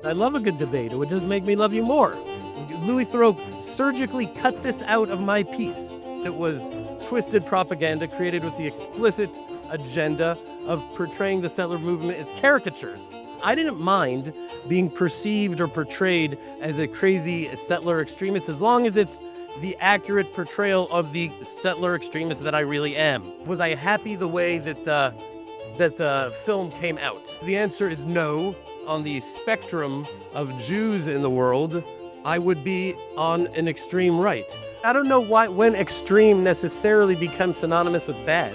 I love a good debate. It would just make me love you more. Louis Theroux surgically cut this out of my piece. It was twisted propaganda created with the explicit agenda of portraying the settler movement as caricatures. I didn't mind being perceived or portrayed as a crazy settler extremist as long as it's the accurate portrayal of the settler extremist that I really am. Was I happy the way that the film came out? The answer is no. On the spectrum of Jews in the world, I would be on an extreme right. I don't know when extreme necessarily becomes synonymous with bad.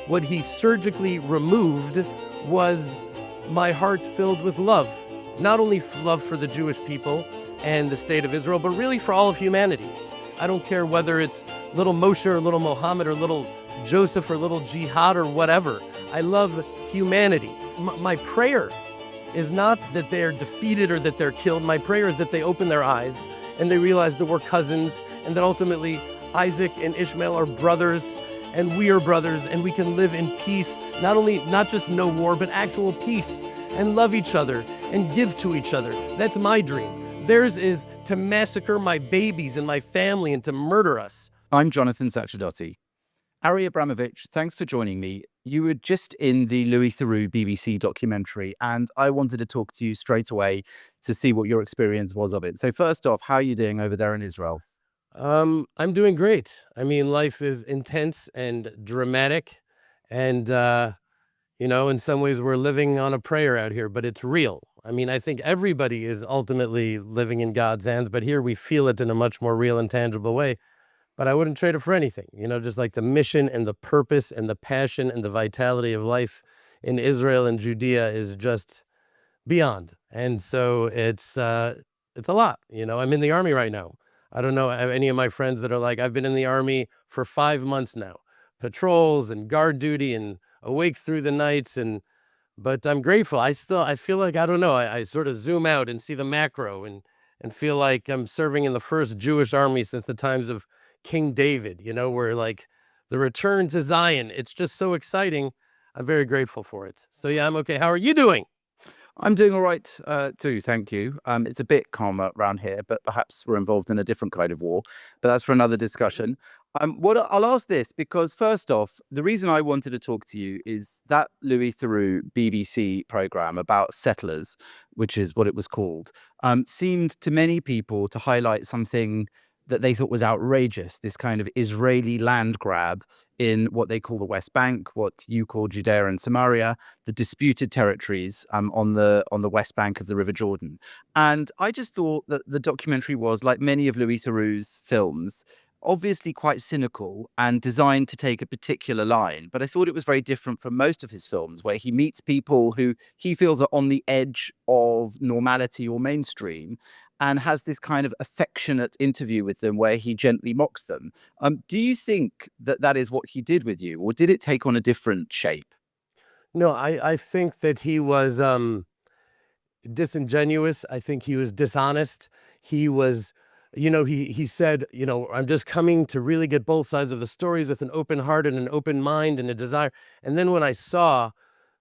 What he surgically removed was my heart filled with love. Not only love for the Jewish people and the state of Israel, but really for all of humanity. I don't care whether it's little Moshe or little Mohammed or little Joseph or little Jihad or whatever. I love humanity. My prayer is not that they're defeated or that they're killed. My prayer is that they open their eyes and they realize that we're cousins and that ultimately Isaac and Ishmael are brothers and we are brothers and we can live in peace, not just no war, but actual peace, and love each other and give to each other. That's my dream. Theirs is to massacre my babies and my family and to murder us. I'm Jonathan Sacerdoti. Ari Abramowitz, thanks for joining me. You were just in the Louis Theroux BBC documentary, and I wanted to talk to you straight away to see what your experience was of it. So first off, how are you doing over there in Israel? I'm doing great. I mean, life is intense and dramatic, and in some ways we're living on a prayer out here, but it's real. I mean, I think everybody is ultimately living in God's hands, but here we feel it in a much more real and tangible way. But I wouldn't trade it for anything, just like the mission and the purpose and the passion and the vitality of life in Israel and Judea is just beyond. And so it's a lot. I'm in the army right now. I don't know any of my friends that are like, I've been in the army for 5 months now, patrols and guard duty and awake through the nights. But I'm grateful. I feel like, I don't know, I sort of zoom out and see the macro and feel like I'm serving in the first Jewish army since the times of King David, where like the return to Zion, it's just so exciting. I'm very grateful for it. So yeah, I'm okay. How are you doing? I'm doing all right too, thank you. It's a bit calmer around here, but perhaps we're involved in a different kind of war. But that's for another discussion. I'll ask this because first off, the reason I wanted to talk to you is that Louis Theroux BBC program about settlers, which is what it was called, seemed to many people to highlight something that they thought was outrageous, this kind of Israeli land grab in what they call the West Bank, what you call Judea and Samaria, the disputed territories on the West Bank of the River Jordan. And I just thought that the documentary was, like many of Louis Theroux's films, obviously quite cynical and designed to take a particular line. But I thought it was very different from most of his films, where he meets people who he feels are on the edge of normality or mainstream and has this kind of affectionate interview with them where he gently mocks them. Do you think that that is what he did with you, or did it take on a different shape? No, I think that he was disingenuous. I think he was dishonest. He was, he said, I'm just coming to really get both sides of the stories with an open heart and an open mind and a desire. And then when I saw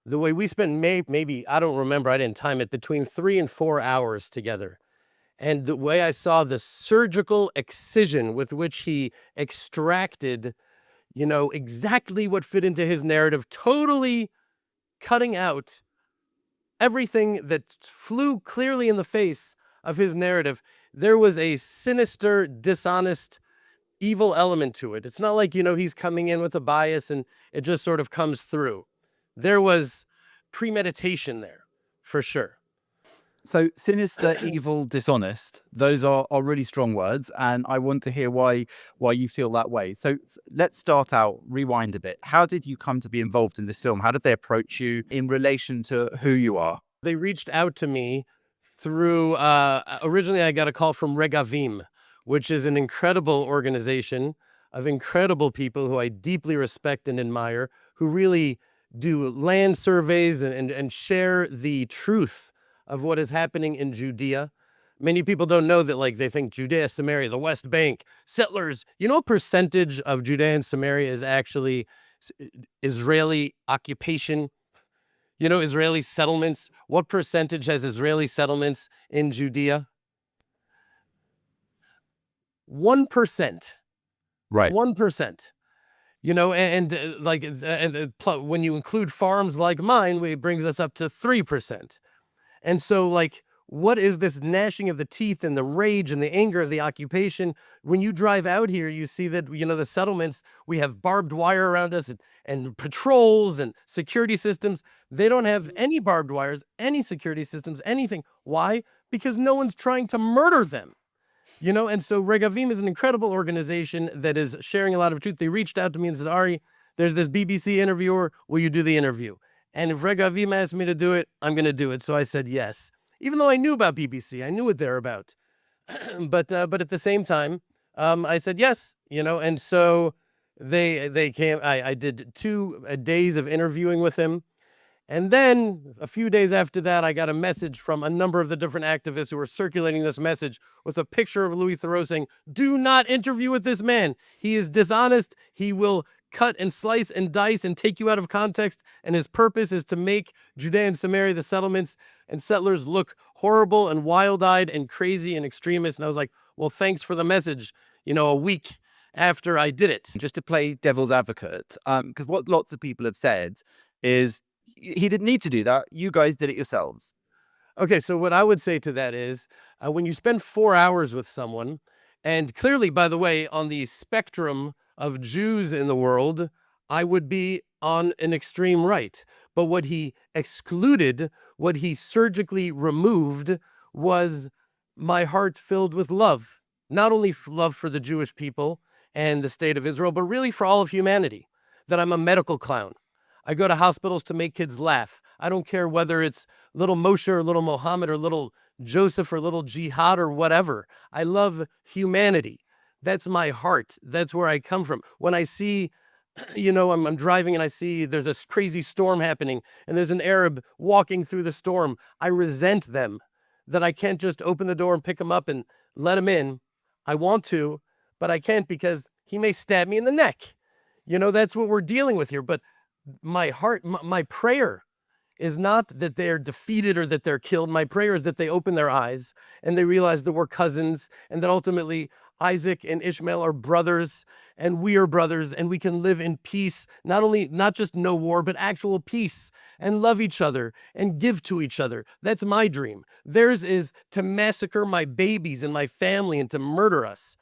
the way we spent maybe, I don't remember, I didn't time it, between 3 and 4 hours together. And the way I saw the surgical excision with which he extracted, exactly what fit into his narrative, totally cutting out everything that flew clearly in the face of his narrative. There was a sinister, dishonest, evil element to it. It's not like, he's coming in with a bias and it just sort of comes through. There was premeditation there, for sure. So sinister, evil, dishonest, those are really strong words. And I want to hear why you feel that way. So let's start out, rewind a bit. How did you come to be involved in this film? How did they approach you in relation to who you are? They reached out to me through, originally I got a call from Regavim, which is an incredible organization of incredible people who I deeply respect and admire, who really do land surveys and share the truth of what is happening in Judea. Many people don't know that, like, they think Judea, Samaria, the West Bank, settlers, a percentage of Judea and Samaria is actually Israeli occupation. You know, Israeli settlements, what percentage has Israeli settlements in Judea? 1%. Right. 1%. You know, when you include farms like mine, it brings us up to 3%. And so, like, what is this gnashing of the teeth and the rage and the anger of the occupation? When you drive out here, you see that, you know, the settlements, we have barbed wire around us and patrols and security systems. They don't have any barbed wires, any security systems, anything. Why? Because no one's trying to murder them. You know, and so Regavim is an incredible organization that is sharing a lot of truth. They reached out to me and said, Ari, there's this BBC interviewer. Will you do the interview? And if Regavim asked me to do it, I'm going to do it. So I said yes. Even though I knew about BBC, I knew what they're about. but at the same time, I said yes, you know, and so they came. I did 2 days of interviewing with him. And then a few days after that, I got a message from a number of the different activists who were circulating this message with a picture of Louis Theroux saying, do not interview with this man. He is dishonest. He will cut and slice and dice and take you out of context. And his purpose is to make Judea and Samaria, the settlements and settlers, look horrible and wild-eyed and crazy and extremist. And I was like, well, thanks for the message, you know, a week after I did it. Just to play devil's advocate, because what lots of people have said is he didn't need to do that. You guys did it yourselves. Okay, so what I would say to that is when you spend 4 hours with someone, and clearly, by the way, on the spectrum of Jews in the world, I would be on an extreme right. But what he excluded, what he surgically removed, was my heart filled with love. Not only love for the Jewish people and the state of Israel, but really for all of humanity. That I'm a medical clown. I go to hospitals to make kids laugh. I don't care whether it's little Moshe or little Mohammed or little Joseph or little Jihad or whatever. I love humanity. That's my heart. That's where I come from. When I see, you know, I'm driving and I see there's a crazy storm happening and there's an Arab walking through the storm, I resent them that I can't just open the door and pick him up and let him in. I want to, but I can't because he may stab me in the neck. You know, that's what we're dealing with here. But my heart, my prayer is not that they're defeated or that they're killed. My prayer is that they open their eyes and they realize that we're cousins and that ultimately Isaac and Ishmael are brothers and we are brothers and we can live in peace, not just no war, but actual peace and love each other and give to each other. That's my dream. Theirs is to massacre my babies and my family and to murder us.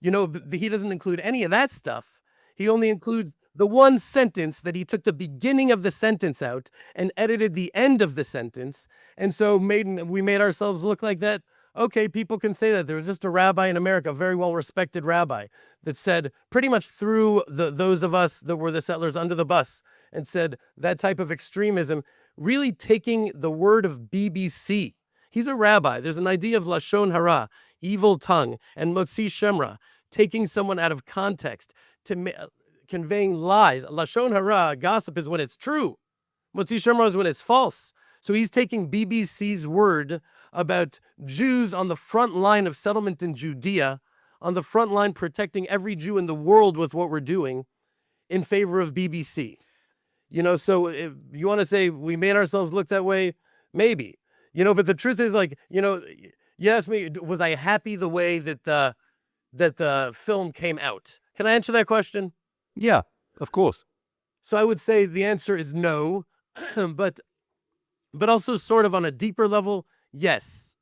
You know, he doesn't include any of that stuff. He only includes the one sentence that he took the beginning of the sentence out and edited the end of the sentence. And so we made ourselves look like that. Okay, people can say that. There was just a rabbi in America, a very well-respected rabbi, that said pretty much threw those of us that were the settlers under the bus and said that type of extremism, really taking the word of BBC. He's a rabbi. There's an idea of Lashon Hara, evil tongue, and Motzi Shemra, taking someone out of context, to conveying lies. Lashon Hara, gossip, is when it's true. Motzi Shemra is when it's false. So he's taking BBC's word about Jews on the front line of settlement in Judea, on the front line protecting every Jew in the world with what we're doing, in favor of BBC. You know, so if you want to say we made ourselves look that way, maybe. You know, but the truth is, like, you know, you asked me, was I happy the way that the film came out? Can I answer that question? Yeah, of course. So I would say the answer is no, but also sort of on a deeper level, yes.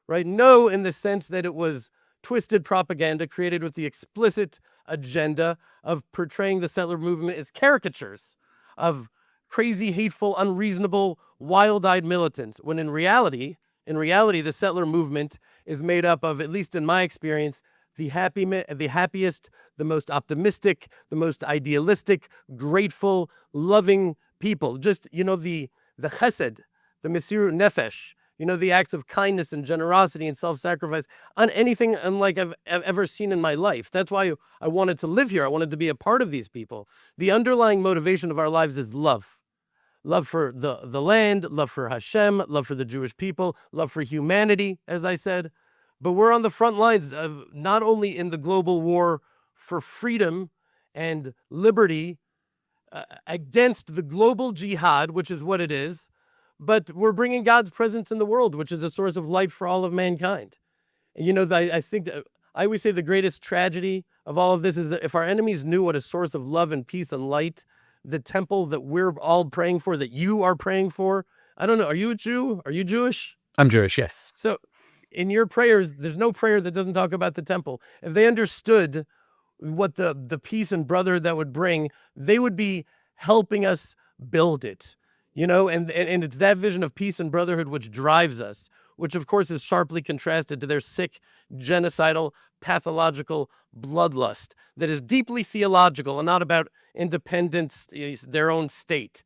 Right? No, in the sense that it was twisted propaganda created with the explicit agenda of portraying the settler movement as caricatures of crazy, hateful, unreasonable, wild-eyed militants, when in reality, the settler movement is made up of, at least in my experience, the happiest, the most optimistic, the most idealistic, grateful, loving people. Just, you know, the chesed, the mesirut nefesh, you know, the acts of kindness and generosity and self-sacrifice, on anything unlike I've ever seen in my life. That's why I wanted to live here. I wanted to be a part of these people. The underlying motivation of our lives is love. Love for the land, love for Hashem, love for the Jewish people, love for humanity, as I said. But we're on the front lines of not only in the global war for freedom and liberty against the global jihad, which is what it is, but we're bringing God's presence in the world, which is a source of light for all of mankind. And I think that I always say the greatest tragedy of all of this is that if our enemies knew what a source of love and peace and light, the temple that we're all praying for, that you are praying for. I don't know. Are you a Jew? Are you Jewish? I'm Jewish, yes. So in your prayers, there's no prayer that doesn't talk about the temple. If they understood what the peace and brotherhood that would bring, they would be helping us build it. And it's that vision of peace and brotherhood which drives us, which of course is sharply contrasted to their sick, genocidal, pathological bloodlust that is deeply theological and not about independence, their own state.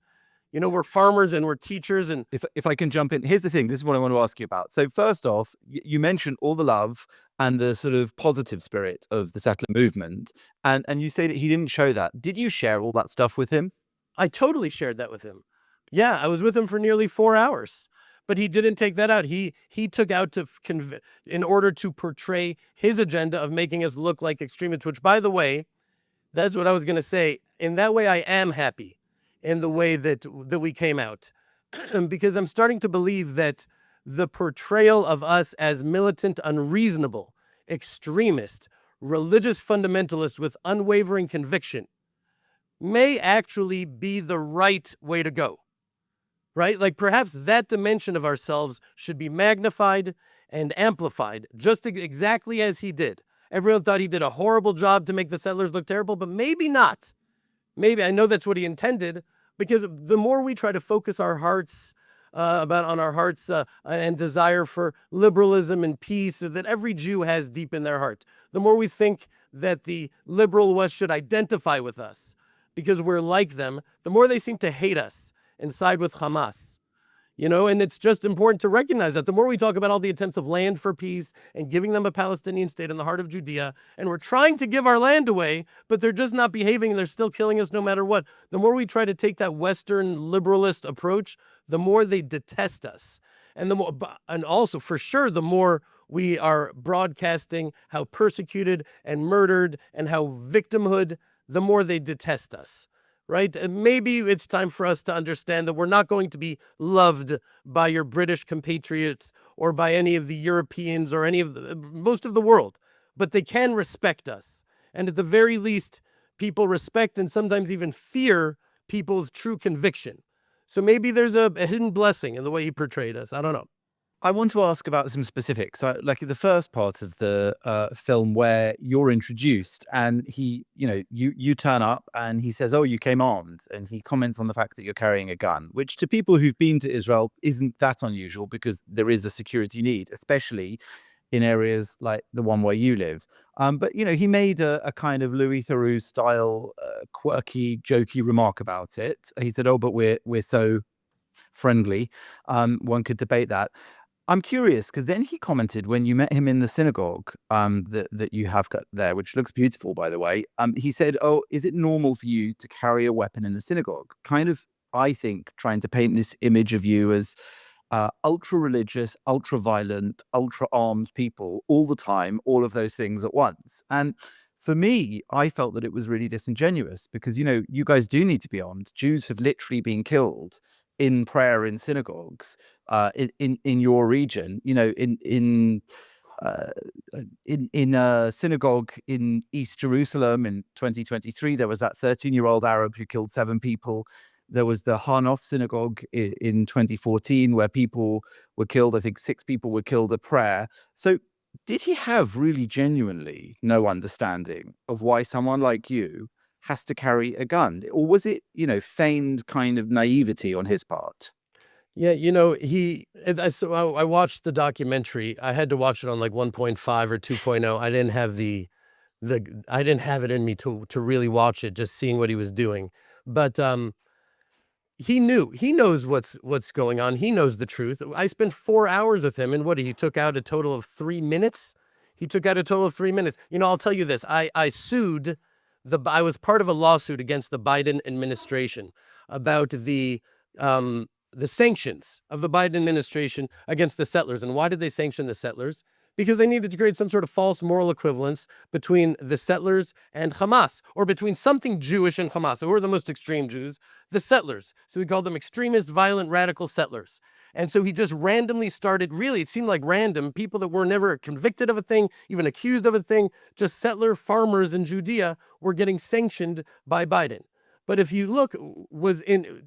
We're farmers and we're teachers. And if I can jump in, here's the thing. This is what I want to ask you about. So first off, you mentioned all the love and the sort of positive spirit of the settler movement. And you say that he didn't show that. Did you share all that stuff with him? I totally shared that with him. Yeah, I was with him for nearly 4 hours, but he didn't take that out. He took out in order to portray his agenda of making us look like extremists, which, by the way, that's what I was going to say. In that way, I am happy in the way that we came out, because I'm starting to believe that the portrayal of us as militant, unreasonable, extremist, religious fundamentalists with unwavering conviction may actually be the right way to go. Right? Like perhaps that dimension of ourselves should be magnified and amplified just exactly as he did. Everyone thought he did a horrible job to make the settlers look terrible, but maybe not. Maybe, I know that's what he intended, because the more we try to focus our hearts and desire for liberalism and peace that every Jew has deep in their heart, the more we think that the liberal West should identify with us because we're like them, the more they seem to hate us and side with Hamas. And it's just important to recognize that the more we talk about all the attempts of land for peace and giving them a Palestinian state in the heart of Judea, and we're trying to give our land away, but they're just not behaving and they're still killing us no matter what. The more we try to take that Western liberalist approach, the more they detest us. And also for sure, the more we are broadcasting how persecuted and murdered and how victimhood, the more they detest us. Right? And maybe it's time for us to understand that we're not going to be loved by your British compatriots or by any of the Europeans or most of the world, but they can respect us. And at the very least, people respect and sometimes even fear people with true conviction. So maybe there's a hidden blessing in the way he portrayed us. I don't know. I want to ask about some specifics, like the first part of the film where you're introduced and you turn up and he says, "Oh, you came armed," and he comments on the fact that you're carrying a gun, which to people who've been to Israel isn't that unusual because there is a security need, especially in areas like the one where you live. But he made a kind of Louis Theroux style, quirky, jokey remark about it. He said, "Oh, but we're so friendly." One could debate that. I'm curious because then he commented when you met him in the synagogue that you have got there, which looks beautiful, by the way. He said, "Oh, is it normal for you to carry a weapon in the synagogue?" Kind of, I think, trying to paint this image of you as ultra religious, ultra violent, ultra armed people all the time, all of those things at once. And for me, I felt that it was really disingenuous because, you guys do need to be armed. Jews have literally been killed in prayer in synagogues in your region. In a synagogue in East Jerusalem in 2023, there was that 13-year-old Arab who killed 7 people. There was the Hanof synagogue in 2014 where people were killed. I think 6 people were killed at prayer. So did he have really genuinely no understanding of why someone like you has to carry a gun? Or was it, feigned kind of naivety on his part? Yeah, so I watched the documentary. I had to watch it on like 1.5 or 2.0. I didn't have I didn't have it in me to really watch it, just seeing what he was doing. But he knows what's going on. He knows the truth. I spent 4 hours with him, and he took out a total of 3 minutes. He took out a total of 3 minutes. I'll tell you this. I sued I was part of a lawsuit against the Biden administration about the sanctions of the Biden administration against the settlers. And why did they sanction the settlers? because they needed to create some sort of false moral equivalence between the settlers and Hamas, or between something Jewish and Hamas. So who are the most extreme Jews? The settlers. So he called them extremist, violent, radical settlers. And so he just randomly started, really, it seemed like random, people that were never convicted of a thing, even accused of a thing, just settler farmers in Judea were getting sanctioned by Biden. But if you look,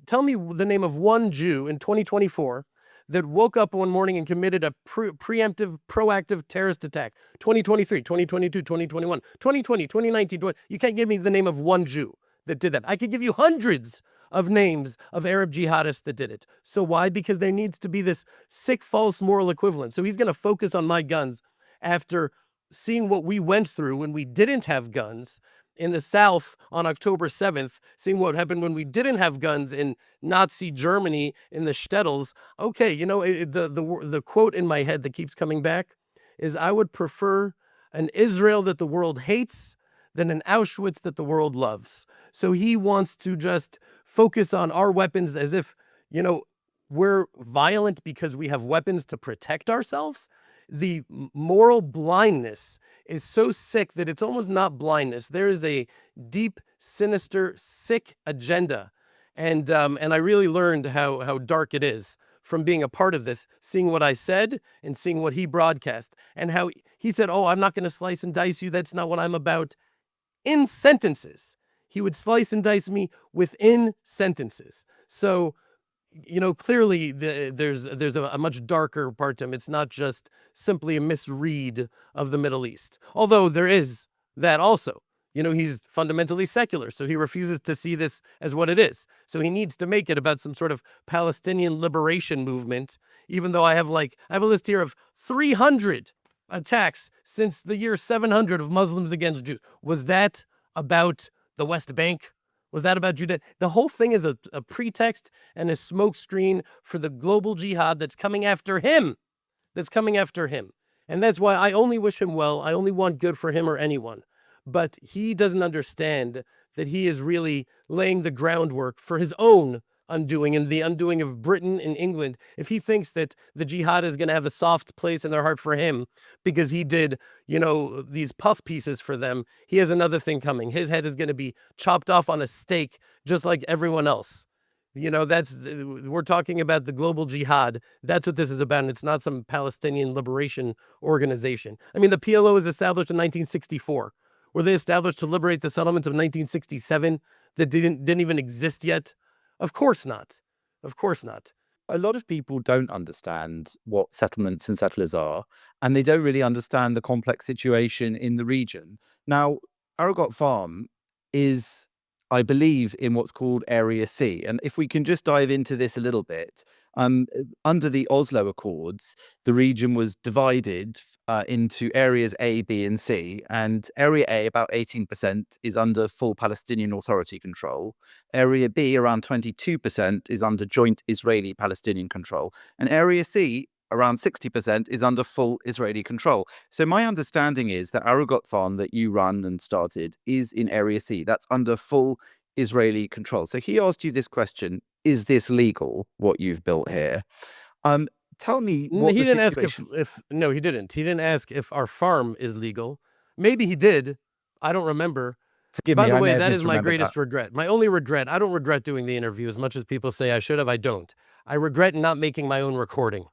tell me the name of one Jew in 2024 that woke up one morning and committed a preemptive, proactive terrorist attack. 2023, 2022, 2021, 2020, 2019. You can't give me the name of one Jew that did that. I could give you hundreds of names of Arab jihadists that did it. So why? Because there needs to be this sick, false moral equivalence. So he's going to focus on my guns after seeing what we went through when we didn't have guns in the South on October 7th, seeing what happened when we didn't have guns in Nazi Germany in the shtetls. Okay, you know, the quote in my head that keeps coming back is, I would prefer an Israel that the world hates than an Auschwitz that the world loves. So he wants to just focus on our weapons as if, you know, we're violent because we have weapons to protect ourselves. The moral blindness is so sick that it's almost not blindness. There is a deep, sinister, sick agenda. And I really learned how dark it is from being a part of this, seeing what I said and seeing what he broadcast, and how he said, oh, I'm not going to slice and dice you. That's not what I'm about. In sentences. He would slice and dice me within sentences. So, you know, clearly there's a much darker part to him. It's not just simply a misread of the Middle East. Although there is that also. You know, he's fundamentally secular, so he refuses to see this as what it is. So he needs to make it about some sort of Palestinian liberation movement, even though I have a list here of 300 attacks since the year 700 of Muslims against Jews. Was that about the West Bank? Was that about Judea? The whole thing is a pretext and a smokescreen for the global jihad that's coming after him. And that's why I only wish him well. I only want good for him or anyone. But he doesn't understand that he is really laying the groundwork for his own undoing and the undoing of Britain and England. If he thinks that the jihad is going to have a soft place in their heart for him because he did, you know, these puff pieces for them, he has another thing coming. His head is going to be chopped off on a stake just like everyone else. You know, we're talking about the global jihad. That's what this is about. And it's not some Palestinian liberation organization. I mean, the PLO was established in 1964. Were they established to liberate the settlements of 1967 that didn't even exist yet? Of course not. Of course not. A lot of people don't understand what settlements and settlers are, and they don't really understand the complex situation in the region. Now, Aragot Farm is, I believe, in what's called Area C. And if we can just dive into this a little bit, under the Oslo Accords, the region was divided into areas A, B, and C. And Area A, about 18%, is under full Palestinian Authority control. Area B, around 22%, is under joint Israeli-Palestinian control. And Area C, around 60%, is under full Israeli control. So my understanding is that Aragot Farm that you run and started is in Area C. That's under full Israeli control. So he asked you this question: is this legal, what you've built here? Tell me what he the didn't situation... ask if no, he didn't. He didn't ask if our farm is legal. Maybe he did. I don't remember. Forgive By me, the I may way, have that is my misremembered greatest that. regret. My only regret. I don't regret doing the interview as much as people say I should have. I don't. I regret not making my own recording.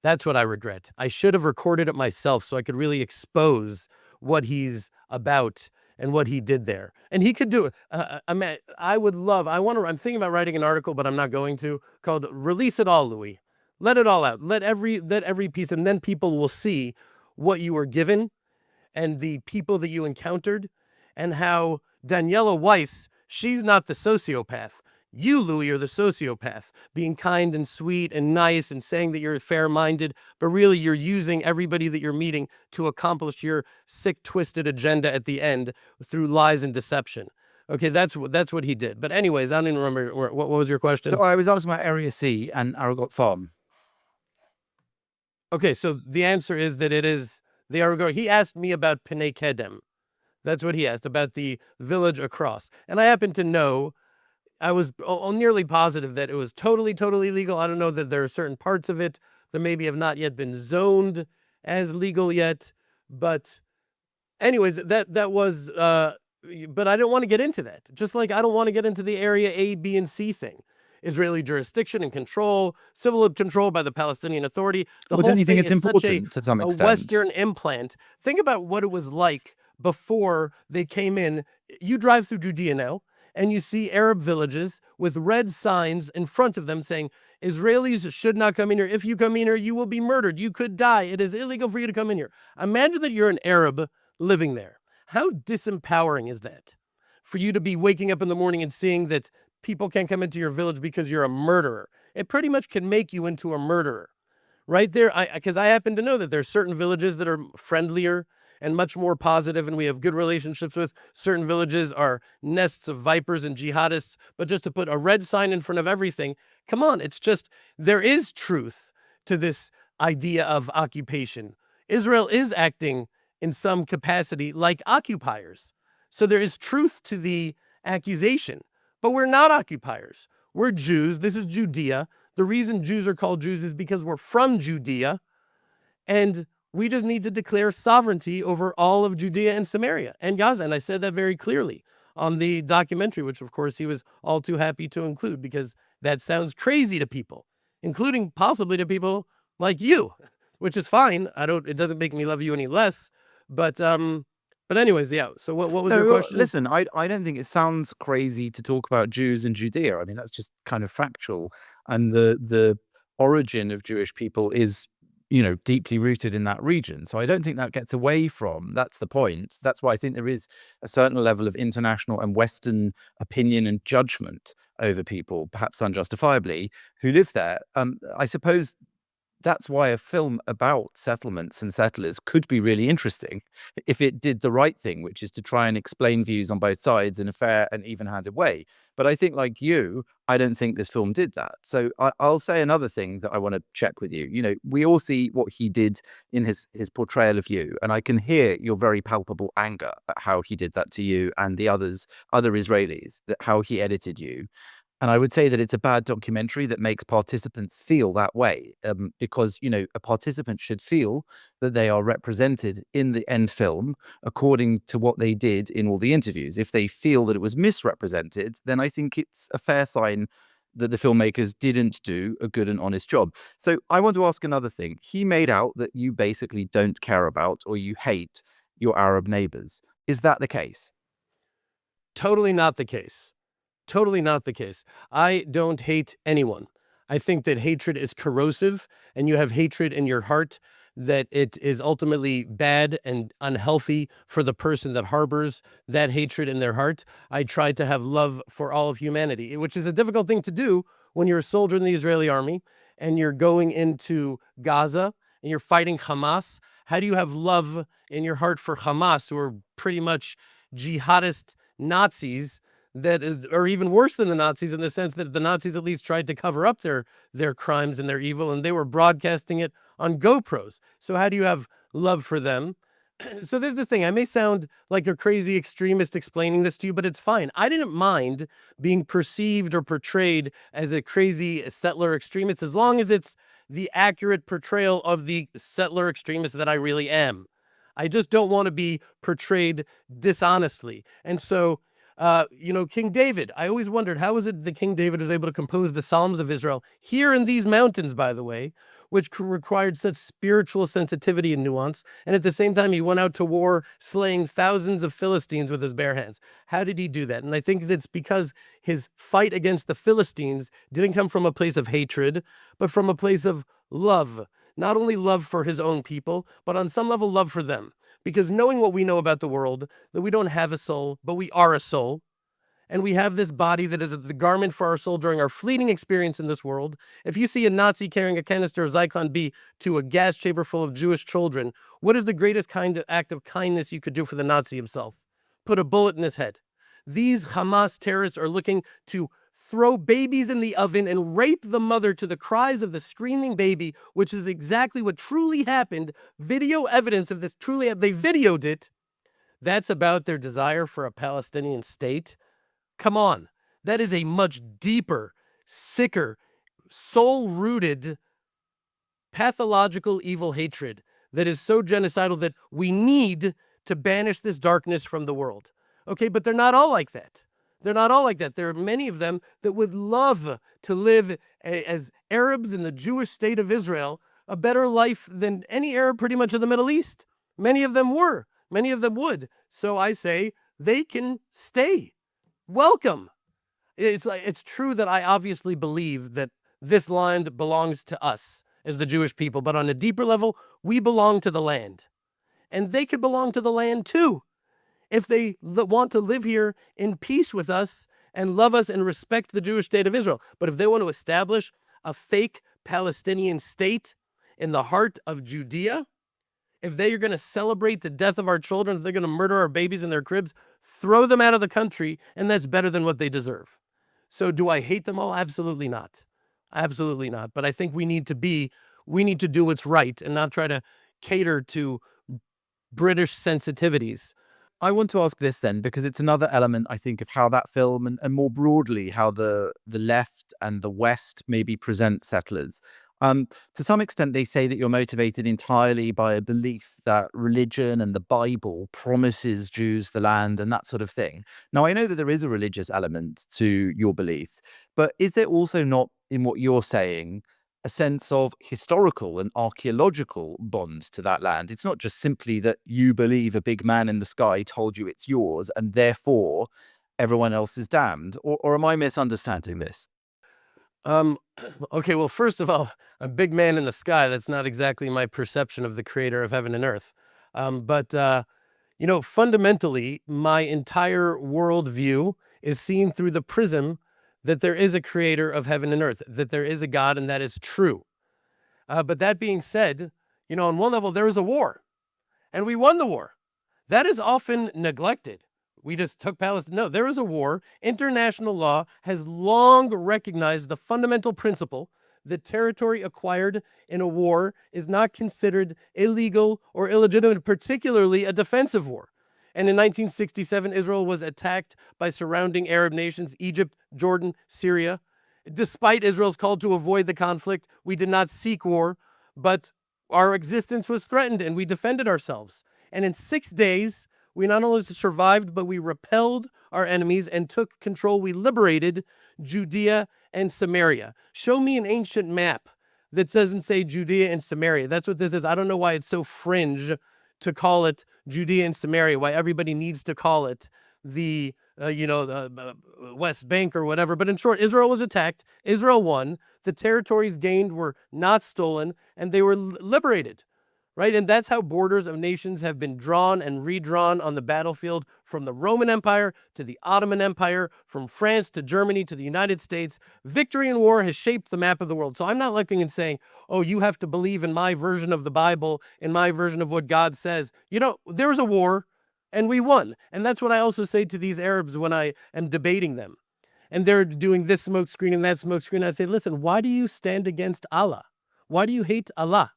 That's what I regret. I should have recorded it myself so I could really expose what he's about and what he did there. And he could do it. I'm thinking about writing an article, but I'm not going to, called Release It All, Louis. Let it all out. Let every piece, and then people will see what you were given and the people that you encountered, and how Daniela Weiss, she's not the sociopath. You, Louis, are the sociopath, being kind and sweet and nice and saying that you're fair-minded, but really you're using everybody that you're meeting to accomplish your sick, twisted agenda at the end through lies and deception. Okay, that's what he did. But anyways, I don't even remember, what was your question? So I was asking about Area C and Aragot Farm. Okay, so the answer is that it is the Aragot. He asked me about Pnei Kedem. That's what he asked, about the village across. And I happen to know, I was nearly positive that it was totally, totally legal. I don't know that there are certain parts of it that maybe have not yet been zoned as legal yet, but anyways, that was but I don't want to get into that. Just like I don't want to get into the area A, B, and C thing. Israeli jurisdiction and control, civil control by the Palestinian Authority. The Well, whole don't you think thing it's is such important to some a extent? Western implant. Think about what it was like before they came in. You drive through Judea now, and you see Arab villages with red signs in front of them saying, Israelis should not come in here. If you come in here, you will be murdered. You could die. It is illegal for you to come in here. Imagine that you're an Arab living there. How disempowering is that? For you to be waking up in the morning and seeing that people can't come into your village because you're a murderer. It pretty much can make you into a murderer. Right there, because I happen to know that there's certain villages that are friendlier and much more positive, and we have good relationships with. Certain villages are nests of vipers and jihadists, but just to put a red sign in front of everything, come on, it's just, there is truth to this idea of occupation. Israel is acting in some capacity like occupiers. So there is truth to the accusation, but we're not occupiers. We're Jews. This is Judea. The reason Jews are called Jews is because we're from Judea, and we just need to declare sovereignty over all of Judea and Samaria and Gaza. And I said that very clearly on the documentary, which of course he was all too happy to include because that sounds crazy to people, including possibly to people like you, which is fine. It doesn't make me love you any less, but anyways, yeah. So what was your question? Listen, I don't think it sounds crazy to talk about Jews in Judea. I mean, that's just kind of factual. And the origin of Jewish people is, deeply rooted in that region. So I don't think that gets away from, that's the point. That's why I think there is a certain level of international and Western opinion and judgment over people, perhaps unjustifiably, who live there. I suppose that's why a film about settlements and settlers could be really interesting if it did the right thing, which is to try and explain views on both sides in a fair and even-handed way. But I think, like you, I don't think this film did that. So I'll say another thing that I want to check with you. We all see what he did in his portrayal of you, and I can hear your very palpable anger at how he did that to you and the other Israelis, that how he edited you. And I would say that it's a bad documentary that makes participants feel that way, because, a participant should feel that they are represented in the end film according to what they did in all the interviews. If they feel that it was misrepresented, then I think it's a fair sign that the filmmakers didn't do a good and honest job. So I want to ask another thing. He made out that you basically don't care about or you hate your Arab neighbors. Is that the case? Totally not the case. Totally not the case. I don't hate anyone. I think that hatred is corrosive, and you have hatred in your heart, that it is ultimately bad and unhealthy for the person that harbors that hatred in their heart. I try to have love for all of humanity, which is a difficult thing to do when you're a soldier in the Israeli army and you're going into Gaza and you're fighting Hamas. How do you have love in your heart for Hamas, who are pretty much jihadist Nazis that are even worse than the Nazis, in the sense that the Nazis at least tried to cover up their crimes and their evil, and they were broadcasting it on GoPros. So how do you have love for them? So there's the thing. I may sound like a crazy extremist explaining this to you, but it's fine. I didn't mind being perceived or portrayed as a crazy settler extremist, as long as it's the accurate portrayal of the settler extremist that I really am. I just don't want to be portrayed dishonestly. And so King David, I always wondered, how is it that King David was able to compose the Psalms of Israel here in these mountains, by the way, which required such spiritual sensitivity and nuance. And at the same time, he went out to war, slaying thousands of Philistines with his bare hands. How did he do that? And I think that's because his fight against the Philistines didn't come from a place of hatred, but from a place of love. Not only love for his own people, but on some level, love for them. Because knowing what we know about the world, that we don't have a soul, but we are a soul, and we have this body that is the garment for our soul during our fleeting experience in this world. If you see a Nazi carrying a canister of Zyklon B to a gas chamber full of Jewish children, what is the greatest act of kindness you could do for the Nazi himself? Put a bullet in his head. These Hamas terrorists are looking to throw babies in the oven and rape the mother to the cries of the screaming baby, which is exactly what truly happened. Video evidence of this they videoed it. That's about their desire for a Palestinian state. Come on. That is a much deeper, sicker, soul-rooted, pathological evil hatred that is so genocidal that we need to banish this darkness from the world. Okay, but they're not all like that. They're not all like that. There are many of them that would love to live as Arabs in the Jewish state of Israel, a better life than any Arab pretty much in the Middle East. Many of them were. Many of them would. So I say they can stay. Welcome. It's true that I obviously believe that this land belongs to us as the Jewish people, but on a deeper level, we belong to the land. And they could belong to the land too, if they want to live here in peace with us and love us and respect the Jewish state of Israel. But if they want to establish a fake Palestinian state in the heart of Judea, if they are going to celebrate the death of our children, if they're going to murder our babies in their cribs, throw them out of the country, and that's better than what they deserve. So do I hate them all? Absolutely not. Absolutely not. But I think we need to do what's right and not try to cater to British sensitivities. I want to ask this then, because it's another element, I think, of how that film and more broadly, how the left and the West maybe present settlers. To some extent, they say that you're motivated entirely by a belief that religion and the Bible promises Jews the land and that sort of thing. Now, I know that there is a religious element to your beliefs, but is there also not, in what you're saying, a sense of historical and archaeological bond to that land? It's not just simply that you believe a big man in the sky told you it's yours and therefore everyone else is damned, or am I misunderstanding this? Okay, well, first of all, a big man in the sky, that's not exactly my perception of the creator of heaven and earth. But fundamentally, my entire worldview is seen through the prism that there is a creator of heaven and earth, that there is a God, and that is true. But that being said, on one level, there was a war, and we won the war. That is often neglected. We just took Palestine. No, there is a war. International law has long recognized the fundamental principle that territory acquired in a war is not considered illegal or illegitimate, particularly a defensive war. And in 1967, Israel was attacked by surrounding Arab nations, Egypt, Jordan, Syria. Despite Israel's call to avoid the conflict, we did not seek war, but our existence was threatened and we defended ourselves. And in 6 days, we not only survived, but we repelled our enemies and took control. We liberated Judea and Samaria. Show me an ancient map that doesn't say Judea and Samaria. That's what this is. I don't know why it's so fringe to call it Judea and Samaria, why everybody needs to call it the West Bank or whatever. But in short, Israel was attacked. Israel won. The territories gained were not stolen, and they were liberated. Right? And that's how borders of nations have been drawn and redrawn on the battlefield, from the Roman Empire to the Ottoman Empire, from France to Germany to the United States. Victory in war has shaped the map of the world. So I'm not looking and saying, oh, you have to believe in my version of the Bible, in my version of what God says. There was a war and we won. And that's what I also say to these Arabs when I am debating them. And they're doing this smoke screen and that smoke screen. I say, listen, why do you stand against Allah? Why do you hate Allah?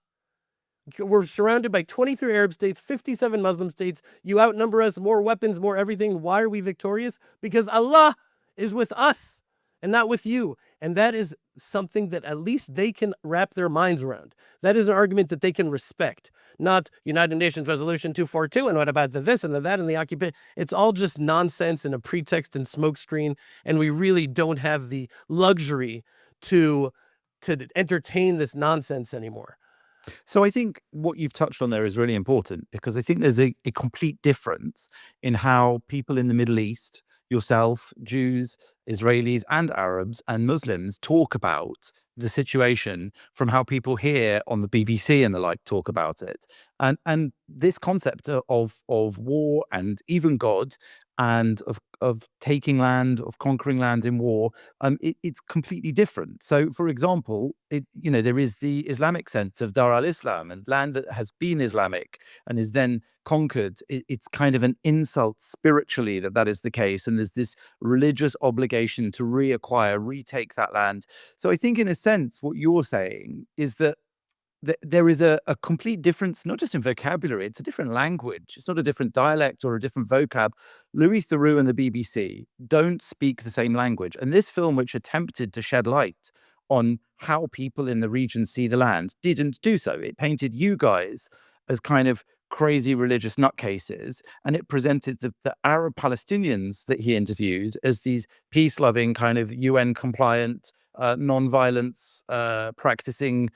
We're surrounded by 23 Arab states, 57 Muslim states. You outnumber us, more weapons, more everything. Why are we victorious? Because Allah is with us and not with you. And that is something that at least they can wrap their minds around. That is an argument that they can respect, not United Nations Resolution 242 and what about the this and the that and the occupation. It's all just nonsense and a pretext and smokescreen. And we really don't have the luxury to entertain this nonsense anymore. So I think what you've touched on there is really important, because I think there's a complete difference in how people in the Middle East, yourself, Jews, Israelis and Arabs and Muslims, talk about the situation from how people here on the BBC and the like talk about it. And this concept of war and even God and of taking land, of conquering land in war, it's completely different. So, for example, there is the Islamic sense of Dar al-Islam, and land that has been Islamic and is then conquered. It's kind of an insult spiritually that is the case, and there's this religious obligation to reacquire, retake that land. So I think in a sense, what you're saying is that there is a complete difference, not just in vocabulary, it's a different language. It's not a different dialect or a different vocab. Louis Theroux and the BBC don't speak the same language. And this film, which attempted to shed light on how people in the region see the land, didn't do so. It painted you guys as kind of crazy religious nutcases, and it presented the Arab Palestinians that he interviewed as these peace-loving, kind of UN-compliant, non-violence practicing,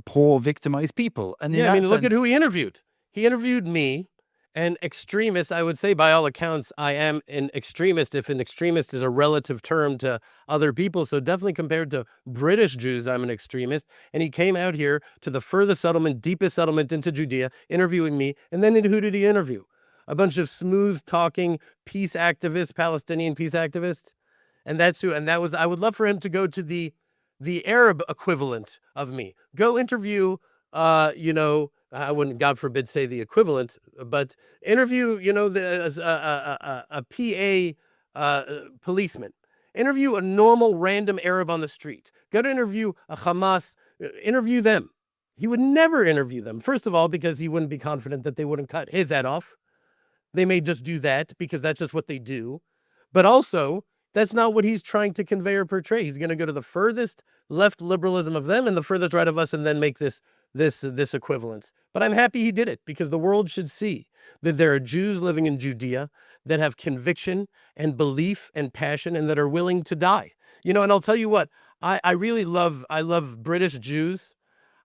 poor, victimized people. And in Yeah, I that mean, look at who sense, he interviewed. He interviewed me, an extremist. I would say, by all accounts, I am an extremist, if an extremist is a relative term to other people. So definitely compared to British Jews, I'm an extremist. And he came out here to the furthest settlement, deepest settlement into Judea, interviewing me. And then who did he interview? A bunch of smooth-talking peace activists, Palestinian peace activists. And that's who. And that was. I would love for him to go to the Arab equivalent of me. Go interview. I wouldn't, God forbid, say the equivalent, but interview, a PA policeman. Interview a normal random Arab on the street. Go to interview a Hamas. Interview them. He would never interview them. First of all, because he wouldn't be confident that they wouldn't cut his head off. They may just do that because that's just what they do. But also, that's not what he's trying to convey or portray. He's going to go to the furthest left liberalism of them and the furthest right of us, and then make this equivalence. But I'm happy he did it, because the world should see that there are Jews living in Judea that have conviction and belief and passion and that are willing to die. And I'll tell you what, I love British Jews.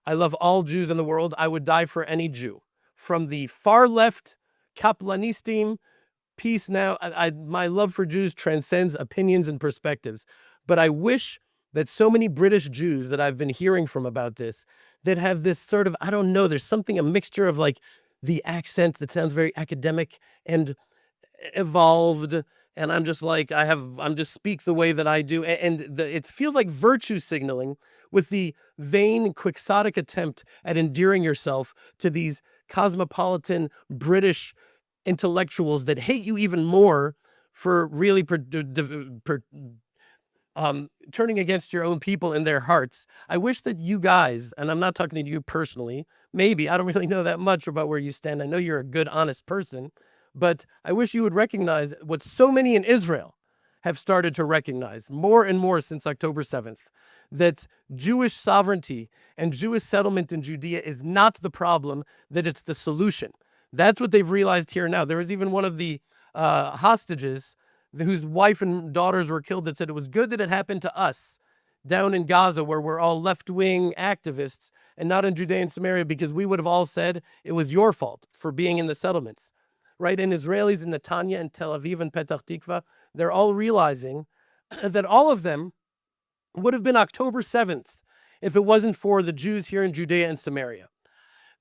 I love all Jews in the world. I would die for any Jew. From the far left, Kaplanistim, Peace Now, my love for Jews transcends opinions and perspectives. But I wish that so many British Jews that I've been hearing from about this, that have this sort of, I don't know, there's something, a mixture of like the accent that sounds very academic and evolved. And I'm just like, I'm just speak the way that I do. And it feels like virtue signaling with the vain, quixotic attempt at endearing yourself to these cosmopolitan British intellectuals that hate you even more for really turning against your own people in their hearts. I wish that you guys, and I'm not talking to you personally, maybe, I don't really know that much about where you stand. I know you're a good, honest person, but I wish you would recognize what so many in Israel have started to recognize more and more since October 7th, that Jewish sovereignty and Jewish settlement in Judea is not the problem, that it's the solution. That's what they've realized here now. There was even one of the hostages whose wife and daughters were killed that said it was good that it happened to us down in Gaza, where we're all left-wing activists, and not in Judea and Samaria, because we would have all said it was your fault for being in the settlements. Right? And Israelis in Netanya and Tel Aviv and Petah Tikva, they're all realizing that all of them would have been October 7th if it wasn't for the Jews here in Judea and Samaria.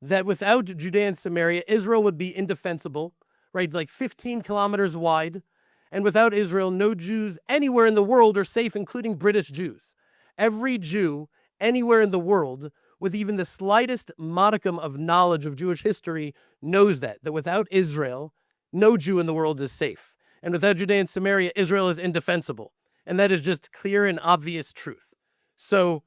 That without Judea and Samaria, Israel would be indefensible, right? Like 15 kilometers wide. And without Israel, no Jews anywhere in the world are safe, including British Jews. Every Jew anywhere in the world with even the slightest modicum of knowledge of Jewish history knows that without Israel, no Jew in the world is safe. And without Judea and Samaria, Israel is indefensible. And that is just clear and obvious truth. So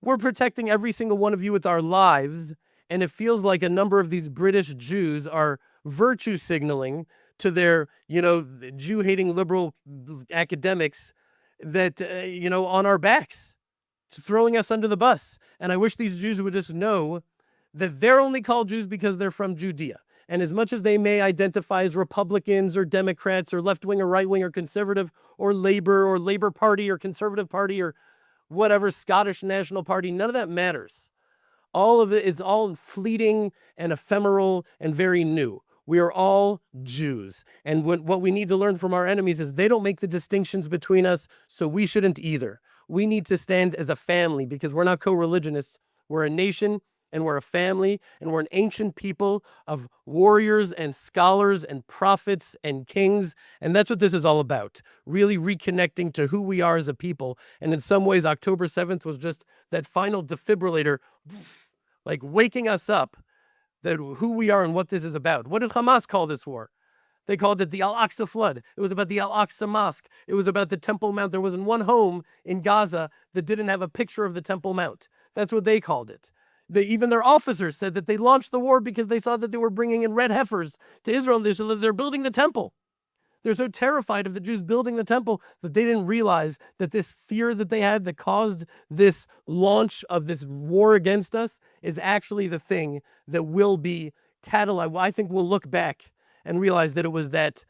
we're protecting every single one of you with our lives. And it feels like a number of these British Jews are virtue signaling to their, Jew-hating liberal academics that, on our backs, throwing us under the bus. And I wish these Jews would just know that they're only called Jews because they're from Judea. And as much as they may identify as Republicans or Democrats or left-wing or right-wing or conservative or Labour Party or Conservative Party or whatever, Scottish National Party, none of that matters. All of it, it's all fleeting and ephemeral and very new. We are all Jews. And what we need to learn from our enemies is they don't make the distinctions between us, so we shouldn't either. We need to stand as a family, because we're not co-religionists. We're a nation, and we're a family, and we're an ancient people of warriors and scholars and prophets and kings. And that's what this is all about, really reconnecting to who we are as a people. And in some ways, October 7th was just that final defibrillator, like waking us up that who we are and what this is about. What did Hamas call this war? They called it the Al-Aqsa flood. It was about the Al-Aqsa mosque. It was about the Temple Mount. There wasn't one home in Gaza that didn't have a picture of the Temple Mount. That's what they called it. Even their officers said that they launched the war because they saw that they were bringing in red heifers to Israel. They said that they're building the temple. They're so terrified of the Jews building the temple that they didn't realize that this fear that they had that caused this launch of this war against us is actually the thing that will be catalyzed. I think we'll look back and realize that it was that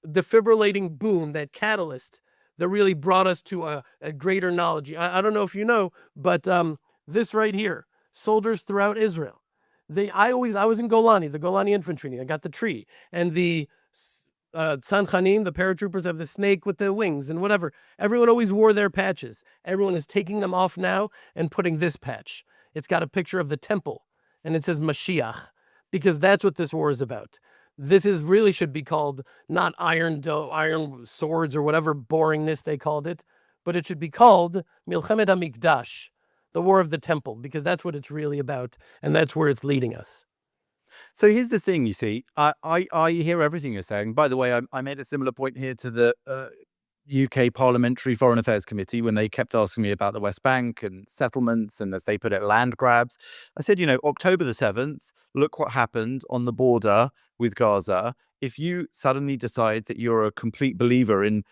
defibrillating boom, that catalyst that really brought us to a greater knowledge. I don't know if you know, but this right here, soldiers throughout Israel. I was in Golani, the Golani infantry. I got the tree, and the Tzanchanim, the paratroopers, have the snake with the wings and whatever. Everyone always wore their patches. Everyone is taking them off now and putting this patch. It's got a picture of the temple, and it says Mashiach, because that's what this war is about. This is really should be called not iron swords or whatever boringness they called it, but it should be called Milchemet HaMikdash, the war of the temple, because that's what it's really about, and that's where it's leading us. So here's the thing, you see, I hear everything you're saying. By the way, I made a similar point here to the UK Parliamentary Foreign Affairs Committee when they kept asking me about the West Bank and settlements and, as they put it, land grabs. I said, October the 7th, look what happened on the border with Gaza. If you suddenly decide that you're a complete believer in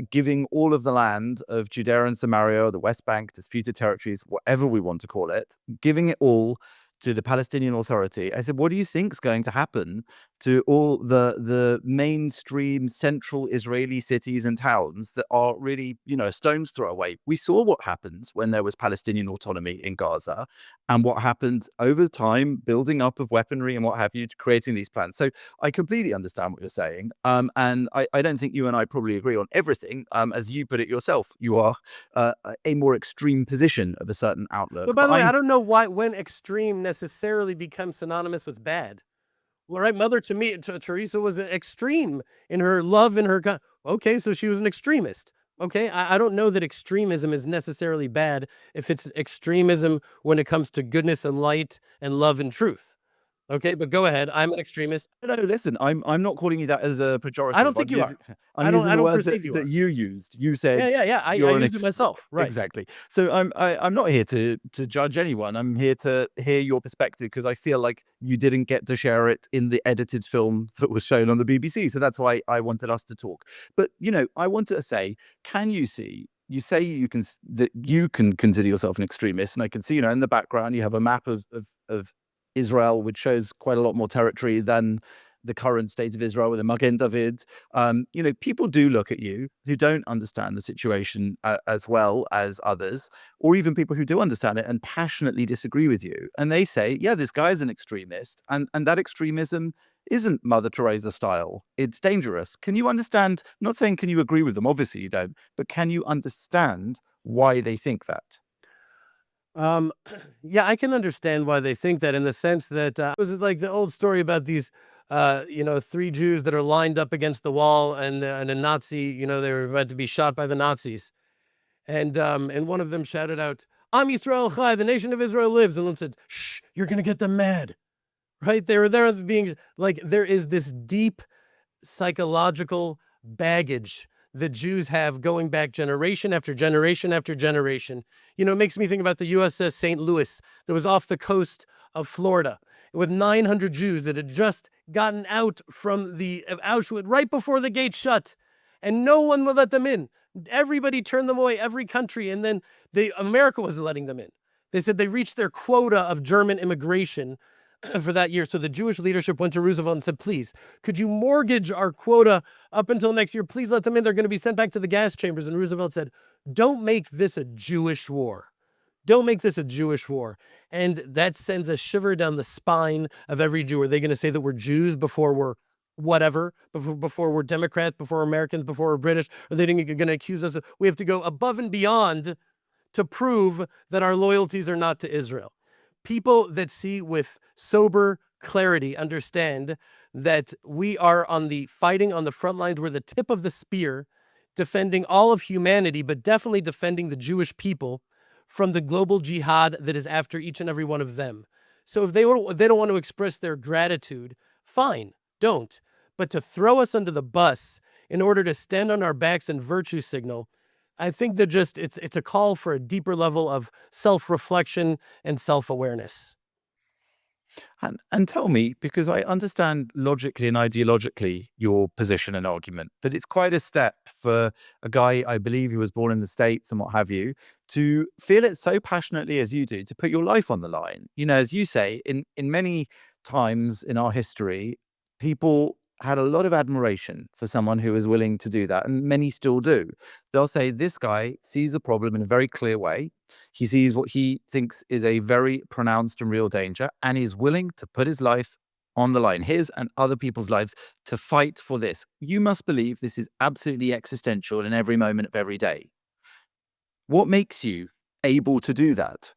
giving all of the land of Judea and Samaria, the West Bank, disputed territories, whatever we want to call it, giving it all to the Palestinian Authority, I said, what do you think is going to happen to all the mainstream central Israeli cities and towns that are really, a stone's throw away? We saw what happens when there was Palestinian autonomy in Gaza and what happened over time, building up of weaponry and what have you, to creating these plans. So I completely understand what you're saying. And I don't think you and I probably agree on everything. As you put it yourself, you are a more extreme position of a certain outlook. But by the way, I don't know when extreme necessarily becomes synonymous with bad. Well, right, Mother Teresa was an extreme in her love and her okay, so she was an extremist. Okay, I don't know that extremism is necessarily bad if it's extremism when it comes to goodness and light and love and truth. Okay, but go ahead. I'm an extremist. No, listen, I'm not calling you that as a pejorative. I don't think you are. I'm I using the don't word perceive you are. that you used. You said, Yeah. I you're used it myself. Right. Exactly. So I'm not here to judge anyone. I'm here to hear your perspective because I feel like you didn't get to share it in the edited film that was shown on the BBC. So that's why I wanted us to talk. But I wanted to say, can you see? You say you can consider yourself an extremist, and I can see in the background you have a map of Israel, which shows quite a lot more territory than the current state of Israel with the Magen David. People do look at you who don't understand the situation as well as others, or even people who do understand it and passionately disagree with you. And they say, yeah, this guy is an extremist. And that extremism isn't Mother Teresa style. It's dangerous. Can you understand? I'm not saying can you agree with them? Obviously you don't. But can you understand why they think that? Yeah, I can understand why they think that, in the sense that it was like the old story about these, three Jews that are lined up against the wall, and a Nazi, they were about to be shot by the Nazis, and one of them shouted out, "Am Yisrael Chai, the nation of Israel lives," and one said, "Shh, you're gonna get them mad." Right? They were there being like, there is this deep psychological baggage the Jews have going back generation after generation after generation. It makes me think about the USS St. Louis that was off the coast of Florida with 900 Jews that had just gotten out from the Auschwitz right before the gate shut, and no one would let them in. Everybody turned them away, every country, and then America wasn't letting them in. They said they reached their quota of German immigration for that year. So the Jewish leadership went to Roosevelt and said, please, could you mortgage our quota up until next year? Please let them in. They're going to be sent back to the gas chambers. And Roosevelt said, don't make this a Jewish war. Don't make this a Jewish war. And that sends a shiver down the spine of every Jew. Are they going to say that we're Jews before we're whatever, before we're Democrats, before we're Americans, before we're British? Are they going to accuse us of, we have to go above and beyond to prove that our loyalties are not to Israel? People that see with sober clarity understand that we are fighting on the front lines. We're the tip of the spear, defending all of humanity, but definitely defending the Jewish people from the global jihad that is after each and every one of them. So if they don't want to express their gratitude, fine, don't. But to throw us under the bus in order to stand on our backs and virtue signal, I think that it's a call for a deeper level of self-reflection and self-awareness. And tell me, because I understand logically and ideologically your position and argument, but it's quite a step for a guy, I believe, who was born in the States and what have you, to feel it so passionately as you do, to put your life on the line. You know, as you say, in many times in our history, people had a lot of admiration for someone who was willing to do that, and many still do. They'll say, this guy sees a problem in a very clear way. He sees what he thinks is a very pronounced and real danger, and is willing to put his life on the line, his and other people's lives, to fight for this. You must believe this is absolutely existential in every moment of every day. What makes you able to do that?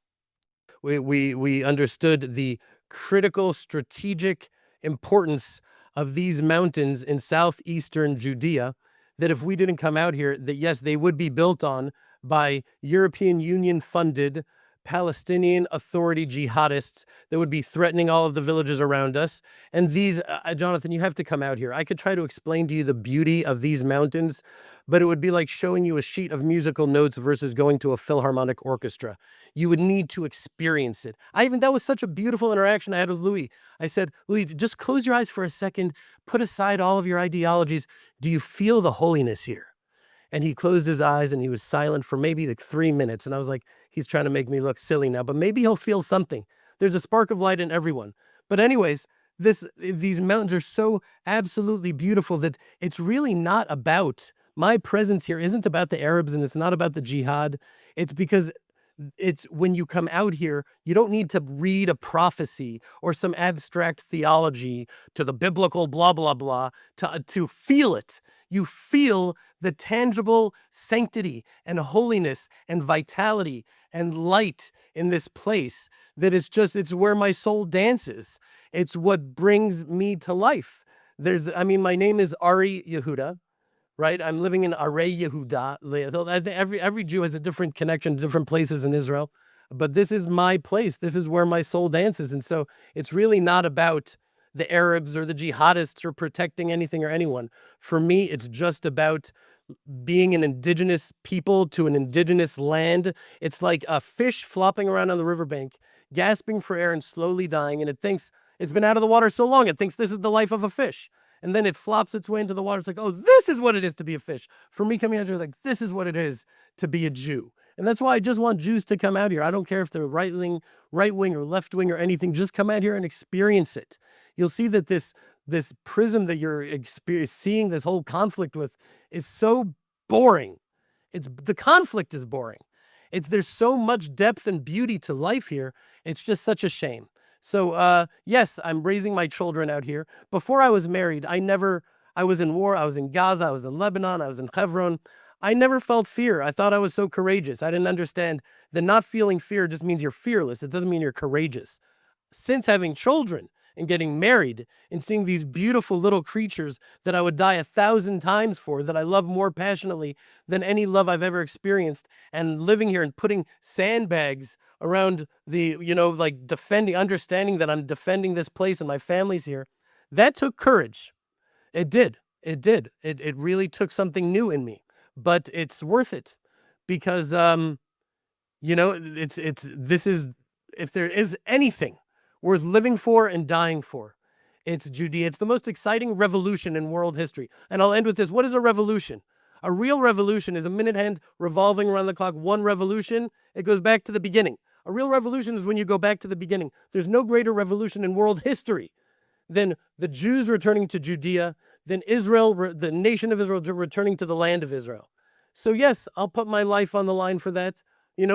We understood the critical strategic importance of these mountains in southeastern Judea, that if we didn't come out here, that yes, they would be built on by European Union funded Palestinian Authority jihadists that would be threatening all of the villages around us. And these, Jonathan, you have to come out here. I could try to explain to you the beauty of these mountains, but it would be like showing you a sheet of musical notes versus going to a philharmonic orchestra. You would need to experience it. That was such a beautiful interaction I had with Louis. I said, Louis, just close your eyes for a second, put aside all of your ideologies. Do you feel the holiness here? And he closed his eyes and he was silent for maybe like 3 minutes. And I was like, he's trying to make me look silly now, but maybe he'll feel something. There's a spark of light in everyone. But anyways, these mountains are so absolutely beautiful that it's really not about, my presence here isn't about the Arabs and it's not about the jihad. It's because it's when you come out here, you don't need to read a prophecy or some abstract theology to the biblical blah, blah, blah to feel it. You feel the tangible sanctity and holiness and vitality and light in this place that it's where my soul dances. It's what brings me to life. My name is Ari Yehuda. Right? I'm living in Arei Yehuda. Every Jew has a different connection to different places in Israel, but this is my place. This is where my soul dances. And so it's really not about the Arabs or the jihadists or protecting anything or anyone. For me, it's just about being an indigenous people to an indigenous land. It's like a fish flopping around on the riverbank, gasping for air and slowly dying. And it thinks it's been out of the water so long, it thinks this is the life of a fish. And then it flops its way into the water. It's like, oh, this is what it is to be a fish. For me coming out here, like, this is what it is to be a Jew. And that's why I just want Jews to come out here. I don't care if they're right wing or left wing or anything. Just come out here and experience it. You'll see that this prism that you're seeing this whole conflict with is so boring. The conflict is boring. There's so much depth and beauty to life here. It's just such a shame. So, yes, I'm raising my children out here. Before I was married, I was in war. I was in Gaza. I was in Lebanon. I was in Hebron. I never felt fear. I thought I was so courageous. I didn't understand that not feeling fear just means you're fearless. It doesn't mean you're courageous. Since having children and getting married and seeing these beautiful little creatures that I would die 1,000 times for, that I love more passionately than any love I've ever experienced, and living here and putting sandbags around understanding that I'm defending this place and my family's here, that took courage. It did. It really took something new in me, but it's worth it because, if there is anything worth living for and dying for, it's Judea. It's the most exciting revolution in world history. And I'll end with this. What is a revolution? A real revolution is a minute hand revolving around the clock. One revolution, it goes back to the beginning. A real revolution is when you go back to the beginning. There's no greater revolution in world history than the Jews returning to Judea, than Israel, the nation of Israel returning to the land of Israel. So yes, I'll put my life on the line for that.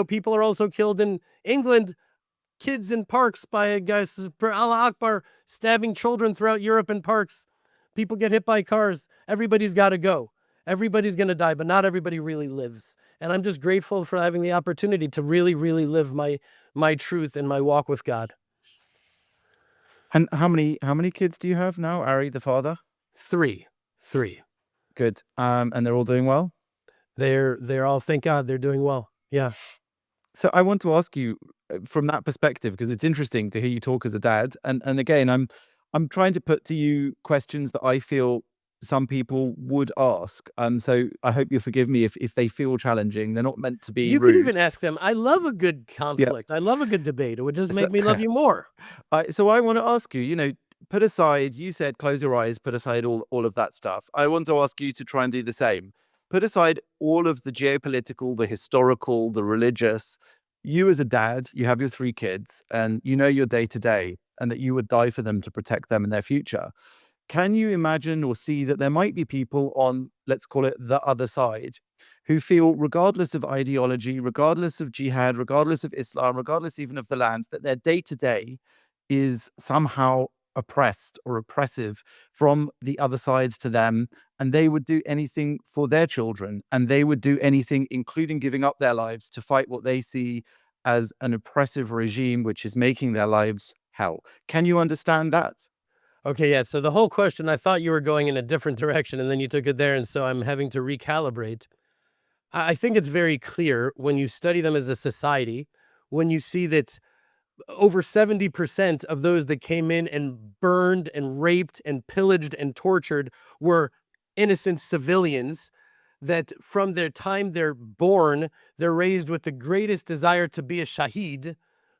People are also killed in England, kids in parks by guys, Allah Akbar, stabbing children throughout Europe in parks. People get hit by cars. Everybody's got to go. Everybody's going to die, but not everybody really lives. And I'm just grateful for having the opportunity to really, really live my truth and my walk with God. And how many kids do you have now, Ari, the father? Three. Good. And they're all doing well? They're all, thank God, they're doing well. Yeah. So I want to ask you from that perspective, because it's interesting to hear you talk as a dad. And again, I'm trying to put to you questions that I feel some people would ask. So I hope you forgive me if they feel challenging. They're not meant to be You could rude. even ask them. I love a good Yeah. conflict. I love a good debate. It would just So, make me love you more. so I want to ask you, put aside, you said close your eyes, put aside all of that stuff. I want to ask you to try and do the same. Put aside all of the geopolitical, the historical, the religious. You as a dad, you have your 3 kids and you know your day to day and that you would die for them to protect them and their future. Can you imagine or see that there might be people on, let's call it the other side, who feel, regardless of ideology, regardless of jihad, regardless of Islam, regardless even of the lands, that their day to day is somehow oppressed or oppressive from the other sides to them, and they would do anything for their children, and they would do anything, including giving up their lives, to fight what they see as an oppressive regime which is making their lives hell? Can you understand that? Okay, yeah. So the whole question, I thought you were going in a different direction, and then you took it there, and so I'm having to recalibrate. I think it's very clear when you study them as a society, when you see that over 70% of those that came in and burned and raped and pillaged and tortured were innocent civilians, that from their time they're born, they're raised with the greatest desire to be a shaheed,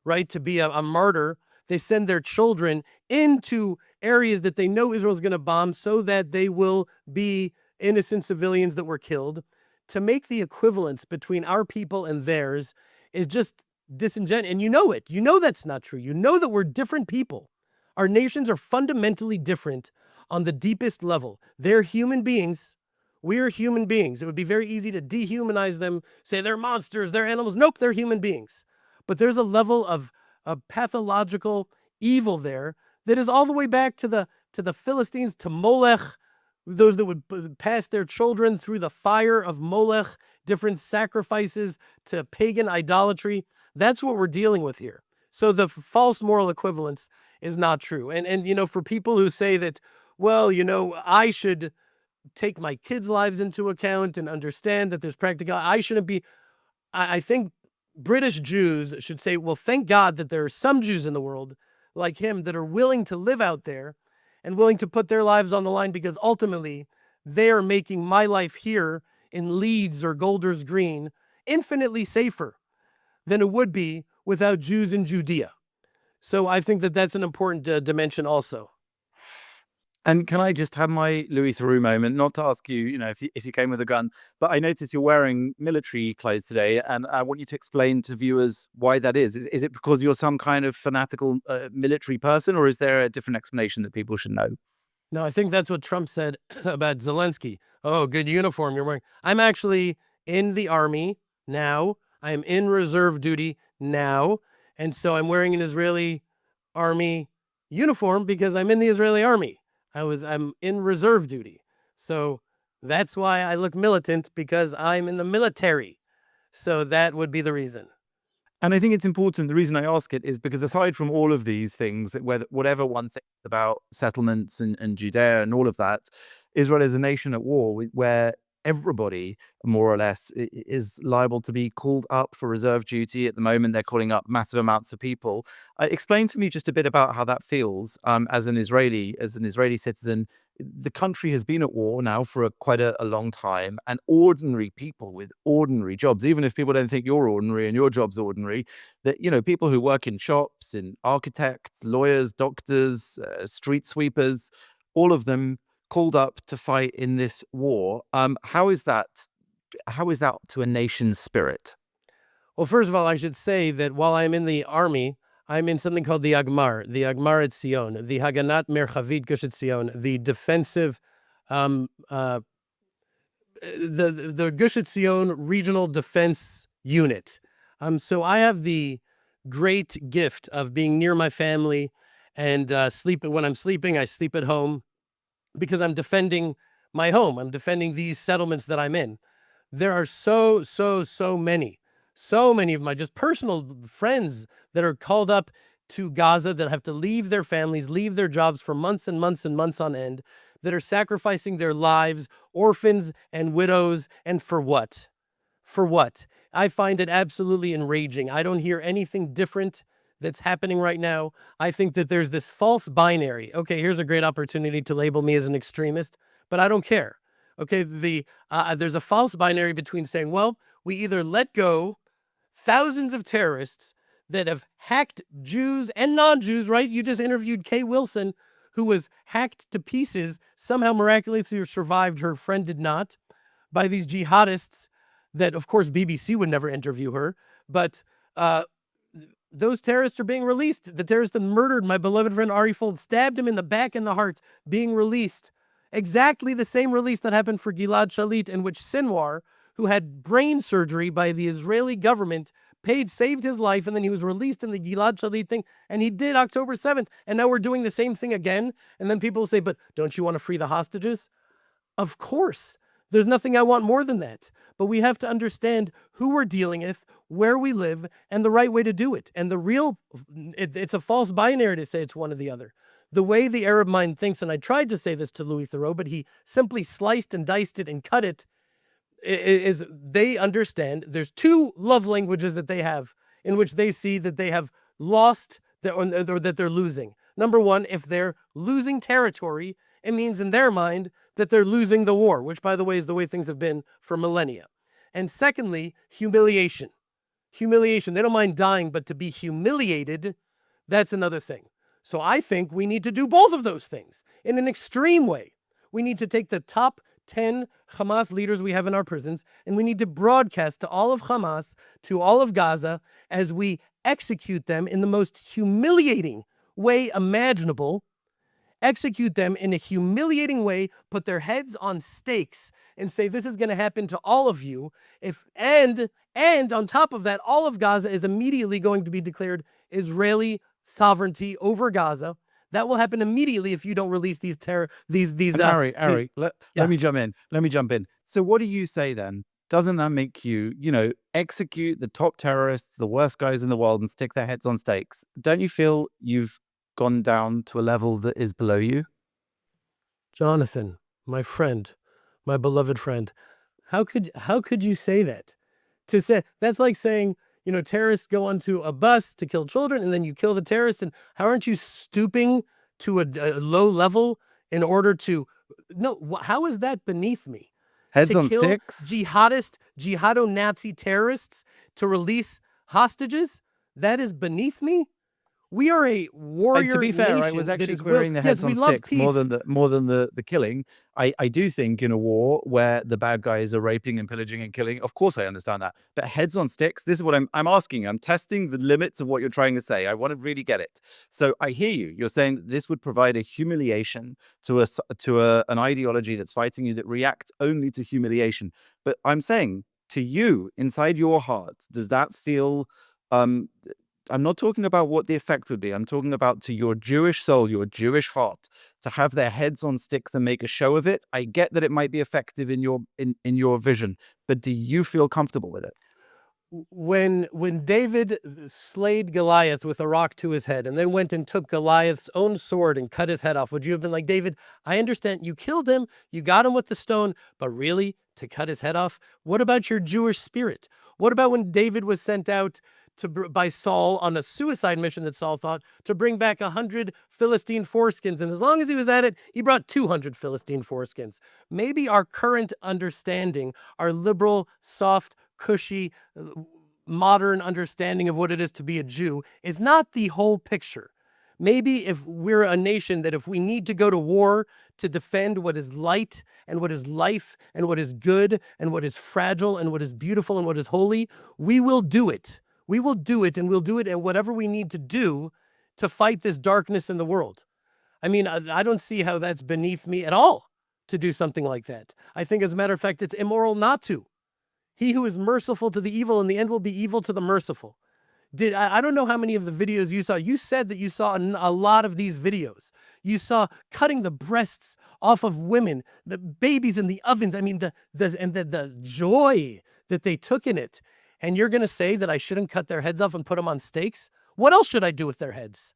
right? To be a martyr. They send their children into areas that they know Israel's going to bomb so that they will be innocent civilians that were killed. To make the equivalence between our people and theirs is just disingenuous. And you know it. You know that's not true. You know that we're different people. Our nations are fundamentally different on the deepest level. They're human beings. We're human beings. It would be very easy to dehumanize them, say they're monsters, they're animals. Nope, they're human beings. But there's a level of pathological evil there that is all the way back to the Philistines, to Molech, those that would pass their children through the fire of Molech, different sacrifices to pagan idolatry. That's what we're dealing with here. So the false moral equivalence is not true. And for people who say that, well, I should take my kids' lives into account and understand that there's practical, I shouldn't be. I think British Jews should say, well, thank God that there are some Jews in the world like him that are willing to live out there and willing to put their lives on the line, because ultimately they are making my life here in Leeds or Golders Green infinitely safer than it would be without Jews in Judea. So I think that that's an important dimension also. And can I just have my Louis Theroux moment? Not to ask you, if you came with a gun, but I noticed you're wearing military clothes today, and I want you to explain to viewers why that is. Is it because you're some kind of fanatical military person, or is there a different explanation that people should know? No, I think that's what Trump said about Zelensky. Oh, good uniform you're wearing. I'm actually in the army now. I'm in reserve duty now. And so I'm wearing an Israeli army uniform because I'm in the Israeli army. I'm in reserve duty. So that's why I look militant, because I'm in the military. So that would be the reason. And I think it's important. The reason I ask it is because aside from all of these things, whatever one thinks about settlements and Judea and all of that, Israel is a nation at war where everybody, more or less, is liable to be called up for reserve duty. At the moment, they're calling up massive amounts of people. Explain to me just a bit about how that feels as an Israeli citizen. The country has been at war now for quite a long time, and ordinary people with ordinary jobs, even if people don't think you're ordinary and your job's ordinary, that, people who work in shops, in architects, lawyers, doctors, street sweepers, all of them called up to fight in this war. How is that? How is that to a nation's spirit? Well, first of all, I should say that while I'm in the army, I'm in something called the Agmar et Zion, the Haganat Merchavit Gush Etzion, the defensive, um, uh, the Gush Etzion Regional Defense Unit. So I have the great gift of being near my family and sleeping. When I'm sleeping, I sleep at home because I'm defending my home. I'm defending these settlements that I'm in. There are so many of my just personal friends that are called up to Gaza, that have to leave their families, leave their jobs for months and months and months on end, that are sacrificing their lives, orphans and widows. And for what? For what? I find it absolutely enraging. I don't hear anything different that's happening right now. I think that there's this false binary. Okay, here's a great opportunity to label me as an extremist, but I don't care. Okay, there's a false binary between saying, well, we either let go thousands of terrorists that have hacked Jews and non-Jews, right? You just interviewed Kay Wilson, who was hacked to pieces, somehow miraculously survived, her friend did not, by these jihadists that, of course, BBC would never interview her. But those terrorists are being released. The terrorist that murdered my beloved friend Ari Fold, stabbed him in the back and the heart, being released. Exactly the same release that happened for Gilad Shalit, in which Sinwar, who had brain surgery by the Israeli government, saved his life, and then he was released in the Gilad Shalit thing, and he did October 7th, and now we're doing the same thing again. And then people will say, but don't you want to free the hostages? Of course. There's nothing I want more than that. But we have to understand who we're dealing with, where we live, and the right way to do it. And it's a false binary to say it's one or the other. The way the Arab mind thinks, and I tried to say this to Louis Theroux, but he simply sliced and diced it and cut it, is they understand there's two love languages that they have in which they see that they have lost or that they're losing. Number one, if they're losing territory, it means in their mind that they're losing the war, which, by the way, is the way things have been for millennia. And secondly, humiliation. Humiliation. They don't mind dying, but to be humiliated, that's another thing. So I think we need to do both of those things in an extreme way. We need to take the top 10 Hamas leaders we have in our prisons, and we need to broadcast to all of Hamas, to all of Gaza, as we execute them in the most humiliating way imaginable. Execute them in a humiliating way, put their heads on stakes, and say this is going to happen to all of you. And on top of that, all of Gaza is immediately going to be declared Israeli sovereignty over Gaza. That will happen immediately if you don't release these. Ari, let me jump in. Let me jump in. So what do you say then? Doesn't that make you, execute the top terrorists, the worst guys in the world, and stick their heads on stakes? Don't you feel you've gone down to a level that is below you? Jonathan, my friend, my beloved friend, how could you say that? To say that's like saying, terrorists go onto a bus to kill children, and then you kill the terrorists. And how aren't you stooping to a low level in order to? No, how is that beneath me? Heads on sticks? Jihado-Nazi terrorists to release hostages? That is beneath me? We are a warrior. To be fair, nation I was actually that querying the heads on sticks more than the killing. I do think in a war where the bad guys are raping and pillaging and killing, of course I understand that. But heads on sticks, this is what I'm asking. I'm testing the limits of what you're trying to say. I want to really get it. So I hear you. You're saying that this would provide a humiliation to an ideology that's fighting you, that reacts only to humiliation. But I'm saying to you, inside your heart, does that feel I'm not talking about what the effect would be. I'm talking about to your Jewish soul, your Jewish heart, to have their heads on sticks and make a show of it. I get that it might be effective in your vision, but do you feel comfortable with it? When David slayed Goliath with a rock to his head and then went and took Goliath's own sword and cut his head off, would you have been like, David, I understand you killed him, you got him with the stone, but really, to cut his head off? What about your Jewish spirit? What about when David was sent out by Saul on a suicide mission that Saul thought to bring back 100 Philistine foreskins? And as long as he was at it, he brought 200 Philistine foreskins. Maybe our current understanding, our liberal, soft, cushy, modern understanding of what it is to be a Jew is not the whole picture. Maybe if we're a nation that if we need to go to war to defend what is light and what is life and what is good and what is fragile and what is beautiful and what is holy, we will do it. We will do it, and we'll do it at whatever we need to do to fight this darkness in the world. I mean, I don't see how that's beneath me at all to do something like that. I think, as a matter of fact, it's immoral not to. He who is merciful to the evil in the end will be evil to the merciful. I don't know how many of the videos you saw. You said that you saw a lot of these videos. You saw cutting the breasts off of women, the babies in the ovens. I mean, the joy that they took in it. And you're going to say that I shouldn't cut their heads off and put them on stakes? What else should I do with their heads?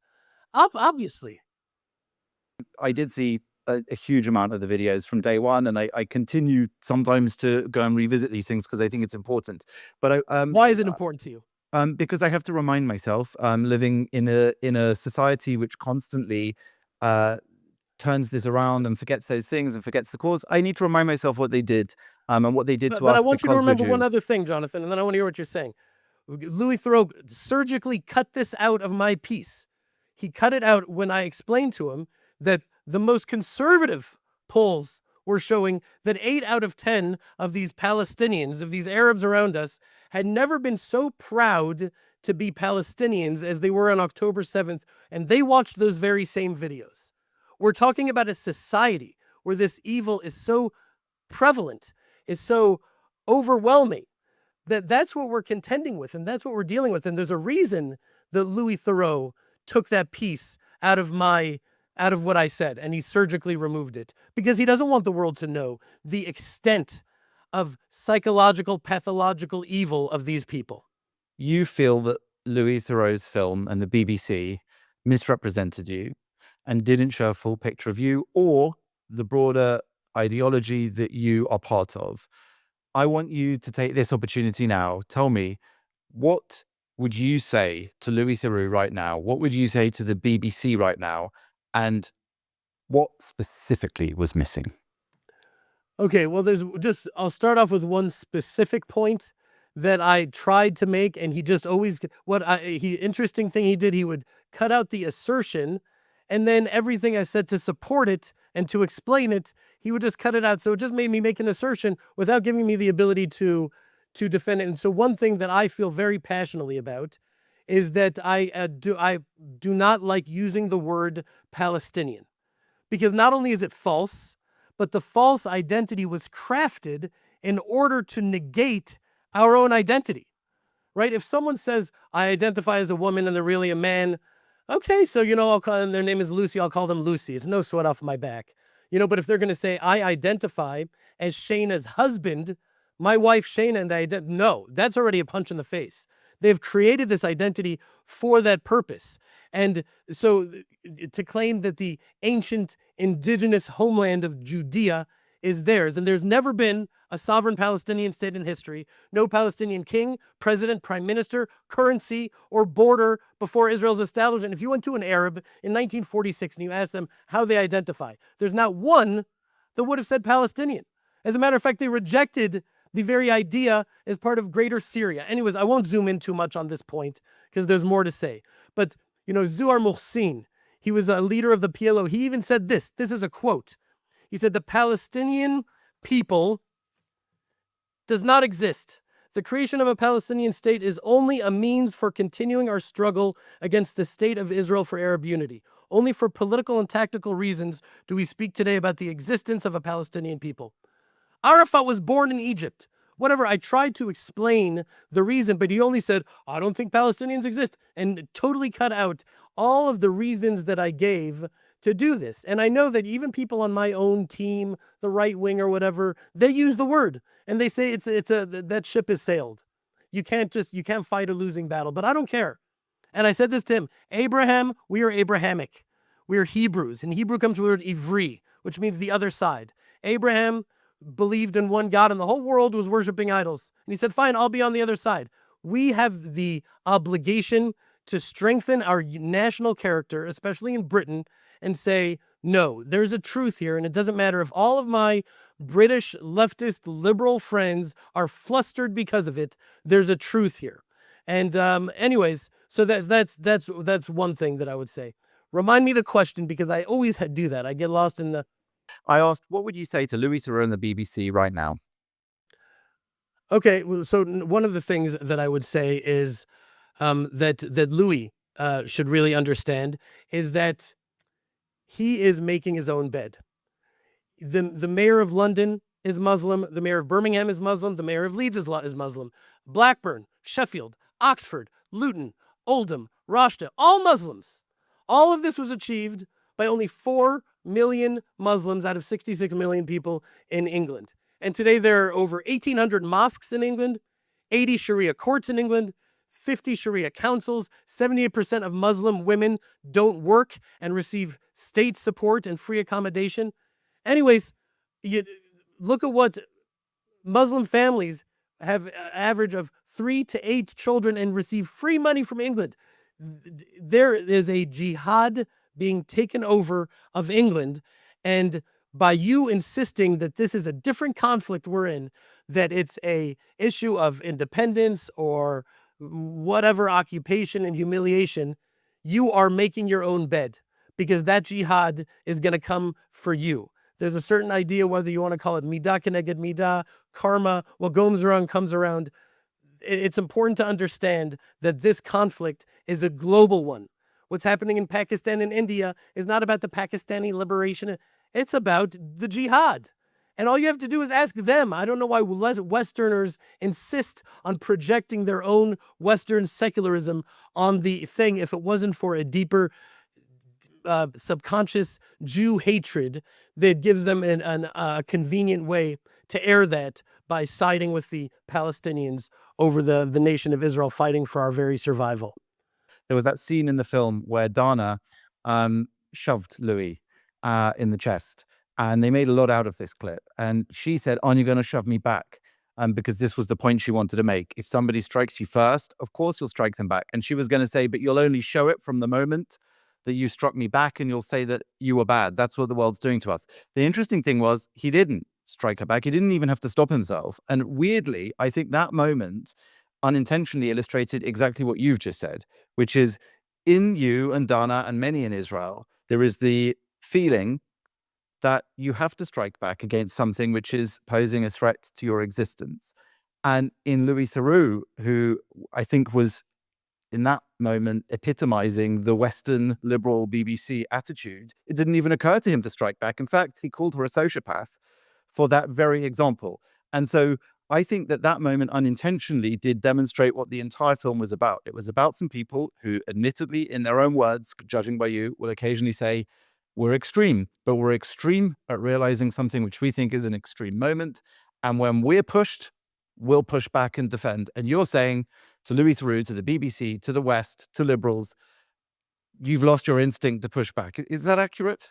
Obviously. I did see a huge amount of the videos from day one, and I continue sometimes to go and revisit these things because I think it's important. But why is it important to you? Because I have to remind myself, living in a society which constantly turns this around and forgets those things and forgets the cause, I need to remind myself what they did, and what they did to But I us want you to because we're remember one Jews. other thing, Jonathan, and then I want to hear what you're saying. Louis Theroux surgically cut this out of my piece. He cut it out when I explained to him that the most conservative polls were showing that 8 out of 10 of these Palestinians, of these Arabs around us, had never been so proud to be Palestinians as they were on October 7th, and they watched those very same videos. We're talking about a society where this evil is so prevalent, is so overwhelming, that's what we're contending with, and that's what we're dealing with. And there's a reason that Louis Theroux took that piece out of what I said, and he surgically removed it because he doesn't want the world to know the extent of psychological, pathological evil of these people. You feel that Louis Theroux's film and the BBC misrepresented you and didn't show a full picture of you or the broader ideology that you are part of. I want you to take this opportunity now. Tell me, what would you say to Louis Theroux right now? What would you say to the BBC right now? And what specifically was missing? Okay, well, I'll start off with one specific point that I tried to make, and he just always, interesting thing he did, he would cut out the assertion, and then everything I said to support it and to explain it, he would just cut it out. So it just made me make an assertion without giving me the ability to defend it. And so one thing that I feel very passionately about is that I do not like using the word Palestinian, because not only is it false, but the false identity was crafted in order to negate our own identity, right? If someone says, I identify as a woman and they're really a man, okay, so, I'll call them, their name is Lucy, I'll call them Lucy. It's no sweat off my back. But if they're going to say, I identify as Shayna's husband, my wife Shayna, and no, that's already a punch in the face. They've created this identity for that purpose. And so to claim that the ancient indigenous homeland of Judea is theirs, and there's never been a sovereign Palestinian state in history, no Palestinian king, president, prime minister, currency, or border before Israel's establishment. If you went to an Arab in 1946 and you asked them how they identify, there's not one that would have said Palestinian. As a matter of fact, they rejected the very idea as part of Greater Syria. Anyways, I won't zoom in too much on this point because there's more to say. But, Zouar Mohsin, he was a leader of the PLO. He even said this. This is a quote. He said, the Palestinian people does not exist. The creation of a Palestinian state is only a means for continuing our struggle against the state of Israel for Arab unity. Only for political and tactical reasons do we speak today about the existence of a Palestinian people. Arafat was born in Egypt. Whatever, I tried to explain the reason, but he only said, I don't think Palestinians exist, and totally cut out all of the reasons that I gave to do this. And I know that even people on my own team, the right wing or whatever, they use the word and they say that ship has sailed. You can't fight a losing battle, but I don't care. And I said this to him, Abraham, we are Abrahamic. We are Hebrews. In Hebrew comes the word ivri, which means the other side. Abraham believed in one God and the whole world was worshiping idols. And he said, fine, I'll be on the other side. We have the obligation to strengthen our national character, especially in Britain, and say, no, there's a truth here, and it doesn't matter if all of my British leftist liberal friends are flustered because of it. There's a truth here. And anyways, so that's one thing that I would say. Remind me the question, because I always do that. I get lost in the... I asked, what would you say to Louis Theroux and the BBC right now? Okay, well, so one of the things that I would say is that Louis should really understand is that he is making his own bed. The mayor of London is Muslim. The mayor of Birmingham is Muslim. The mayor of Leeds is Muslim. Blackburn, Sheffield, Oxford, Luton, Oldham, Rochdale, all Muslims. All of this was achieved by only 4 million Muslims out of 66 million people in England. And today there are over 1,800 mosques in England, 80 Sharia courts in England, 50 Sharia councils, 78% of Muslim women don't work and receive state support and free accommodation. Anyways, you look at what Muslim families have an average of 3 to 8 children and receive free money from England. There is a jihad being taken over of England. And by you insisting that this is a different conflict we're in, that it's a issue of independence or whatever occupation and humiliation, you are making your own bed, because that jihad is going to come for you. There's a certain idea, whether you want to call it midah keneged midah, karma, what goes around comes around. It's important to understand that this conflict is a global one. What's happening in Pakistan and India is not about the Pakistani liberation. It's about the jihad. And all you have to do is ask them. I don't know why Westerners insist on projecting their own Western secularism on the thing if it wasn't for a deeper subconscious Jew hatred that gives them a convenient way to air that by siding with the Palestinians over the nation of Israel fighting for our very survival. There was that scene in the film where Dana shoved Louis in the chest, and they made a lot out of this clip. And she said, "Aren't you going to shove me back?" Because this was the point she wanted to make. If somebody strikes you first, of course you'll strike them back. And she was going to say, but you'll only show it from the moment that you struck me back, and you'll say that you were bad. That's what the world's doing to us. The interesting thing was he didn't strike her back. He didn't even have to stop himself. And weirdly, I think that moment unintentionally illustrated exactly what you've just said, which is in you and Dana and many in Israel, there is the feeling that you have to strike back against something which is posing a threat to your existence. And in Louis Theroux, who I think was in that moment epitomizing the Western liberal BBC attitude, it didn't even occur to him to strike back. In fact, he called her a sociopath for that very example. And so I think that that moment unintentionally did demonstrate what the entire film was about. It was about some people who, admittedly, in their own words, judging by you, will occasionally say, we're extreme, but we're extreme at realizing something which we think is an extreme moment. And when we're pushed, we'll push back and defend. And you're saying to Louis Theroux, to the BBC, to the West, to liberals, you've lost your instinct to push back. Is that accurate?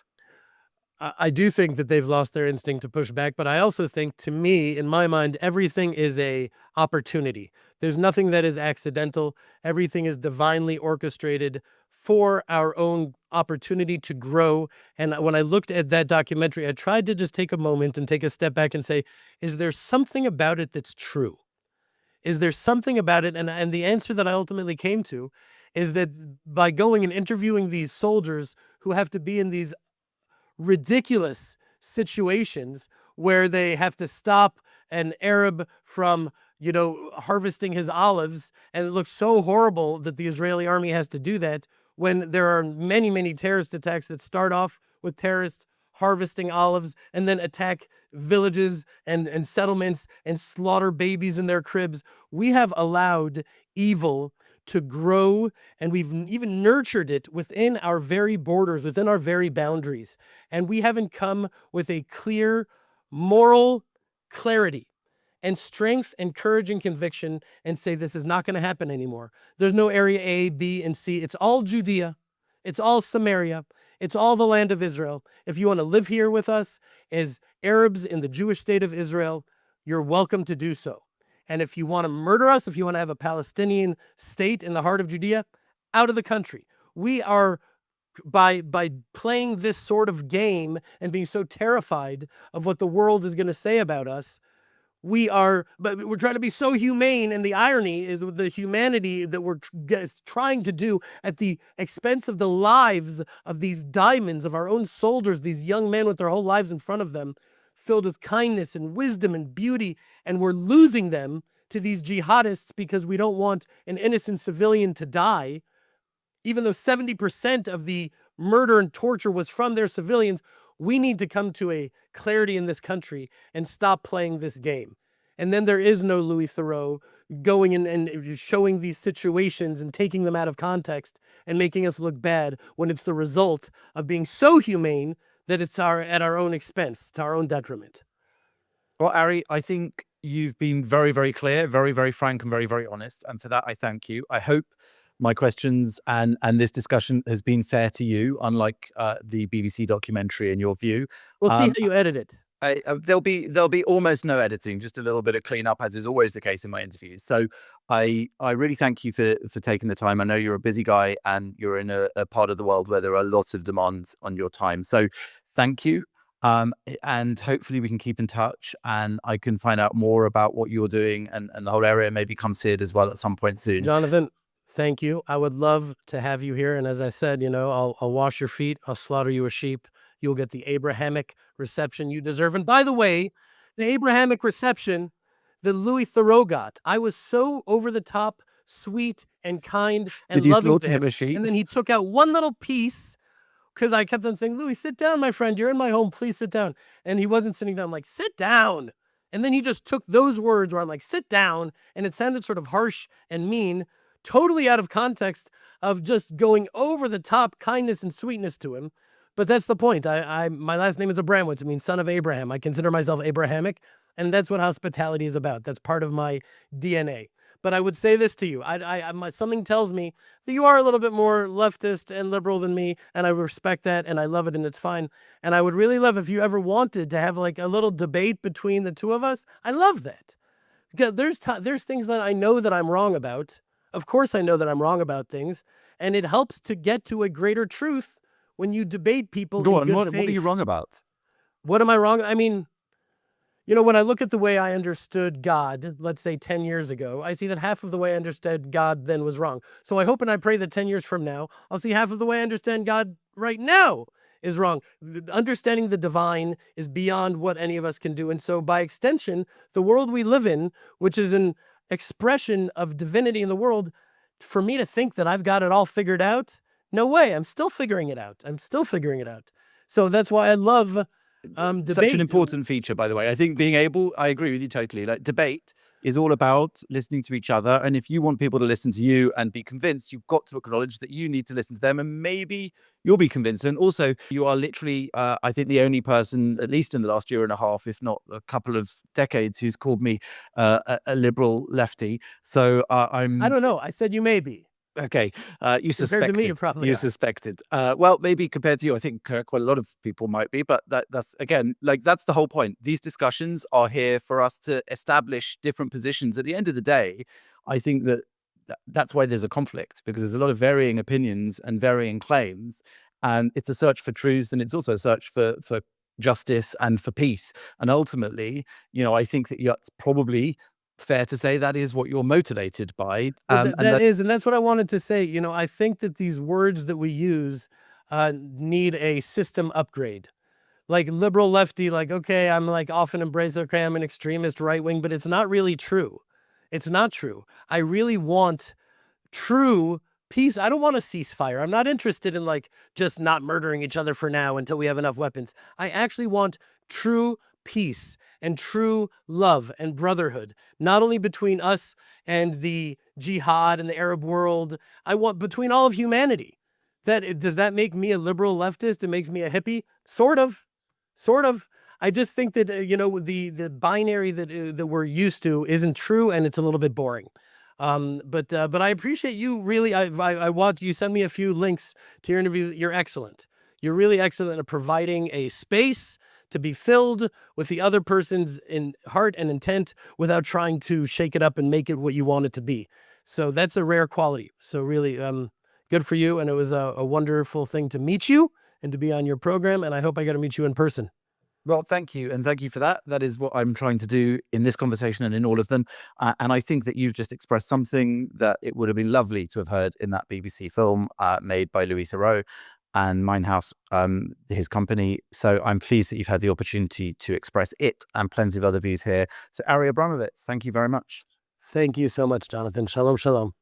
I do think that they've lost their instinct to push back, but I also think, to me, in my mind, everything is a opportunity. There's nothing that is accidental. Everything is divinely orchestrated for our own opportunity to grow. And when I looked at that documentary, I tried to just take a moment and take a step back and say, is there something about it that's true? Is there something about it? And the answer that I ultimately came to is that by going and interviewing these soldiers who have to be in these ridiculous situations where they have to stop an Arab from, harvesting his olives, and it looks so horrible that the Israeli army has to do that when there are many, many terrorist attacks that start off with terrorists harvesting olives and then attack villages and settlements and slaughter babies in their cribs. We have allowed evil to grow, and we've even nurtured it within our very borders, within our very boundaries. And we haven't come with a clear moral clarity and strength and courage and conviction and say, this is not going to happen anymore. There's no area A, B, and C. It's all Judea. It's all Samaria. It's all the land of Israel. If you want to live here with us as Arabs in the Jewish state of Israel, you're welcome to do so. And if you want to murder us, if you want to have a Palestinian state in the heart of Judea, out of the country. We are, by playing this sort of game and being so terrified of what the world is going to say about us, but we're trying to be so humane, and the irony is the humanity that we're trying to do at the expense of the lives of these diamonds, of our own soldiers, these young men with their whole lives in front of them, filled with kindness and wisdom and beauty, and we're losing them to these jihadists because we don't want an innocent civilian to die. Even though 70% of the murder and torture was from their civilians, we need to come to a clarity in this country and stop playing this game. And then there is no Louis Theroux going in and showing these situations and taking them out of context and making us look bad when it's the result of being so humane that it's at our own expense, to our own detriment. Well, Ari, I think you've been very, very clear, very, very frank, and very, very honest. And for that, I thank you. I hope my questions and this discussion has been fair to you, unlike the BBC documentary in your view. We'll see how you edit it. There'll be almost no editing, just a little bit of cleanup, as is always the case in my interviews. So I really thank you for taking the time. I know you're a busy guy and you're in a part of the world where there are lots of demands on your time. So thank you. And hopefully we can keep in touch and I can find out more about what you're doing and the whole area maybe come see it as well at some point soon. Jonathan, thank you. I would love to have you here. And as I said, I'll wash your feet. I'll slaughter you a sheep. You'll get the Abrahamic reception you deserve. And by the way, the Abrahamic reception that Louis Theroux got, I was so over the top, sweet and kind and Did you loving slaughter to him a sheep? And then he took out one little piece because I kept on saying, Louis, sit down, my friend. You're in my home. Please sit down. And he wasn't sitting down. I'm like, sit down. And then he just took those words where I'm like, sit down. And it sounded sort of harsh and mean, totally out of context of just going over the top kindness and sweetness to him. But that's the point. My last name is Abramowitz. It means son of Abraham. I consider myself Abrahamic. And that's what hospitality is about. That's part of my DNA. But I would say this to you. Something tells me that you are a little bit more leftist and liberal than me, and I respect that, and I love it, and it's fine. And I would really love if you ever wanted to have like a little debate between the two of us. I love that. Because there's things that I know that I'm wrong about. Of course I know that I'm wrong about things, and it helps to get to a greater truth when you debate people Go in on, good what are you faith. wrong about? What am I wrong? I mean, when I look at the way I understood God, let's say 10 years ago, I see that half of the way I understood God then was wrong. So I hope and I pray that 10 years from now, I'll see half of the way I understand God right now is wrong. Understanding the divine is beyond what any of us can do. And so by extension, the world we live in, which is an expression of divinity in the world, for me to think that I've got it all figured out, no way. I'm still figuring it out. So that's why I love debate. Such an important feature, by the way. I think I agree with you totally. Like, debate is all about listening to each other. And if you want people to listen to you and be convinced, you've got to acknowledge that you need to listen to them. And maybe you'll be convinced. And also, you are literally, I think, the only person, at least in the last year and a half, if not a couple of decades, who's called me a liberal lefty. So I don't know. I said you may be. Okay, you suspected. Compared to me, you probably are. Suspected. Well, maybe compared to you, I think quite a lot of people might be. But that's again, like, that's the whole point. These discussions are here for us to establish different positions. At the end of the day, I think that's why there's a conflict, because there's a lot of varying opinions and varying claims, and it's a search for truth, and it's also a search for justice and for peace. And ultimately, I think that it's probably fair to say that is what you're motivated by. And that's what I wanted to say. I think that these words that we use need a system upgrade. Like liberal lefty, like, okay, I'm like often embrace, okay, I'm an extremist right wing, but it's not really true. It's not true. I really want true peace. I don't want a ceasefire. I'm not interested in like just not murdering each other for now until we have enough weapons. I actually want true peace and true love and brotherhood, not only between us and the jihad and the Arab world. I want between all of humanity. Does that make me a liberal leftist? It makes me a hippie? Sort of. I just think that, the binary that we're used to isn't true, and it's a little bit boring. But I appreciate you really. I want you send me a few links to your interviews. You're excellent. You're really excellent at providing a space to be filled with the other person's heart and intent without trying to shake it up and make it what you want it to be. So that's a rare quality. So really good for you. And it was a wonderful thing to meet you and to be on your program. And I hope I got to meet you in person. Well, thank you. And thank you for that. That is what I'm trying to do in this conversation and in all of them. And I think that you've just expressed something that it would have been lovely to have heard in that BBC film made by Louis Theroux and Minehouse, his company. So I'm pleased that you've had the opportunity to express it and plenty of other views here. So Ari Abramowitz, thank you very much. Thank you so much, Jonathan. Shalom, shalom.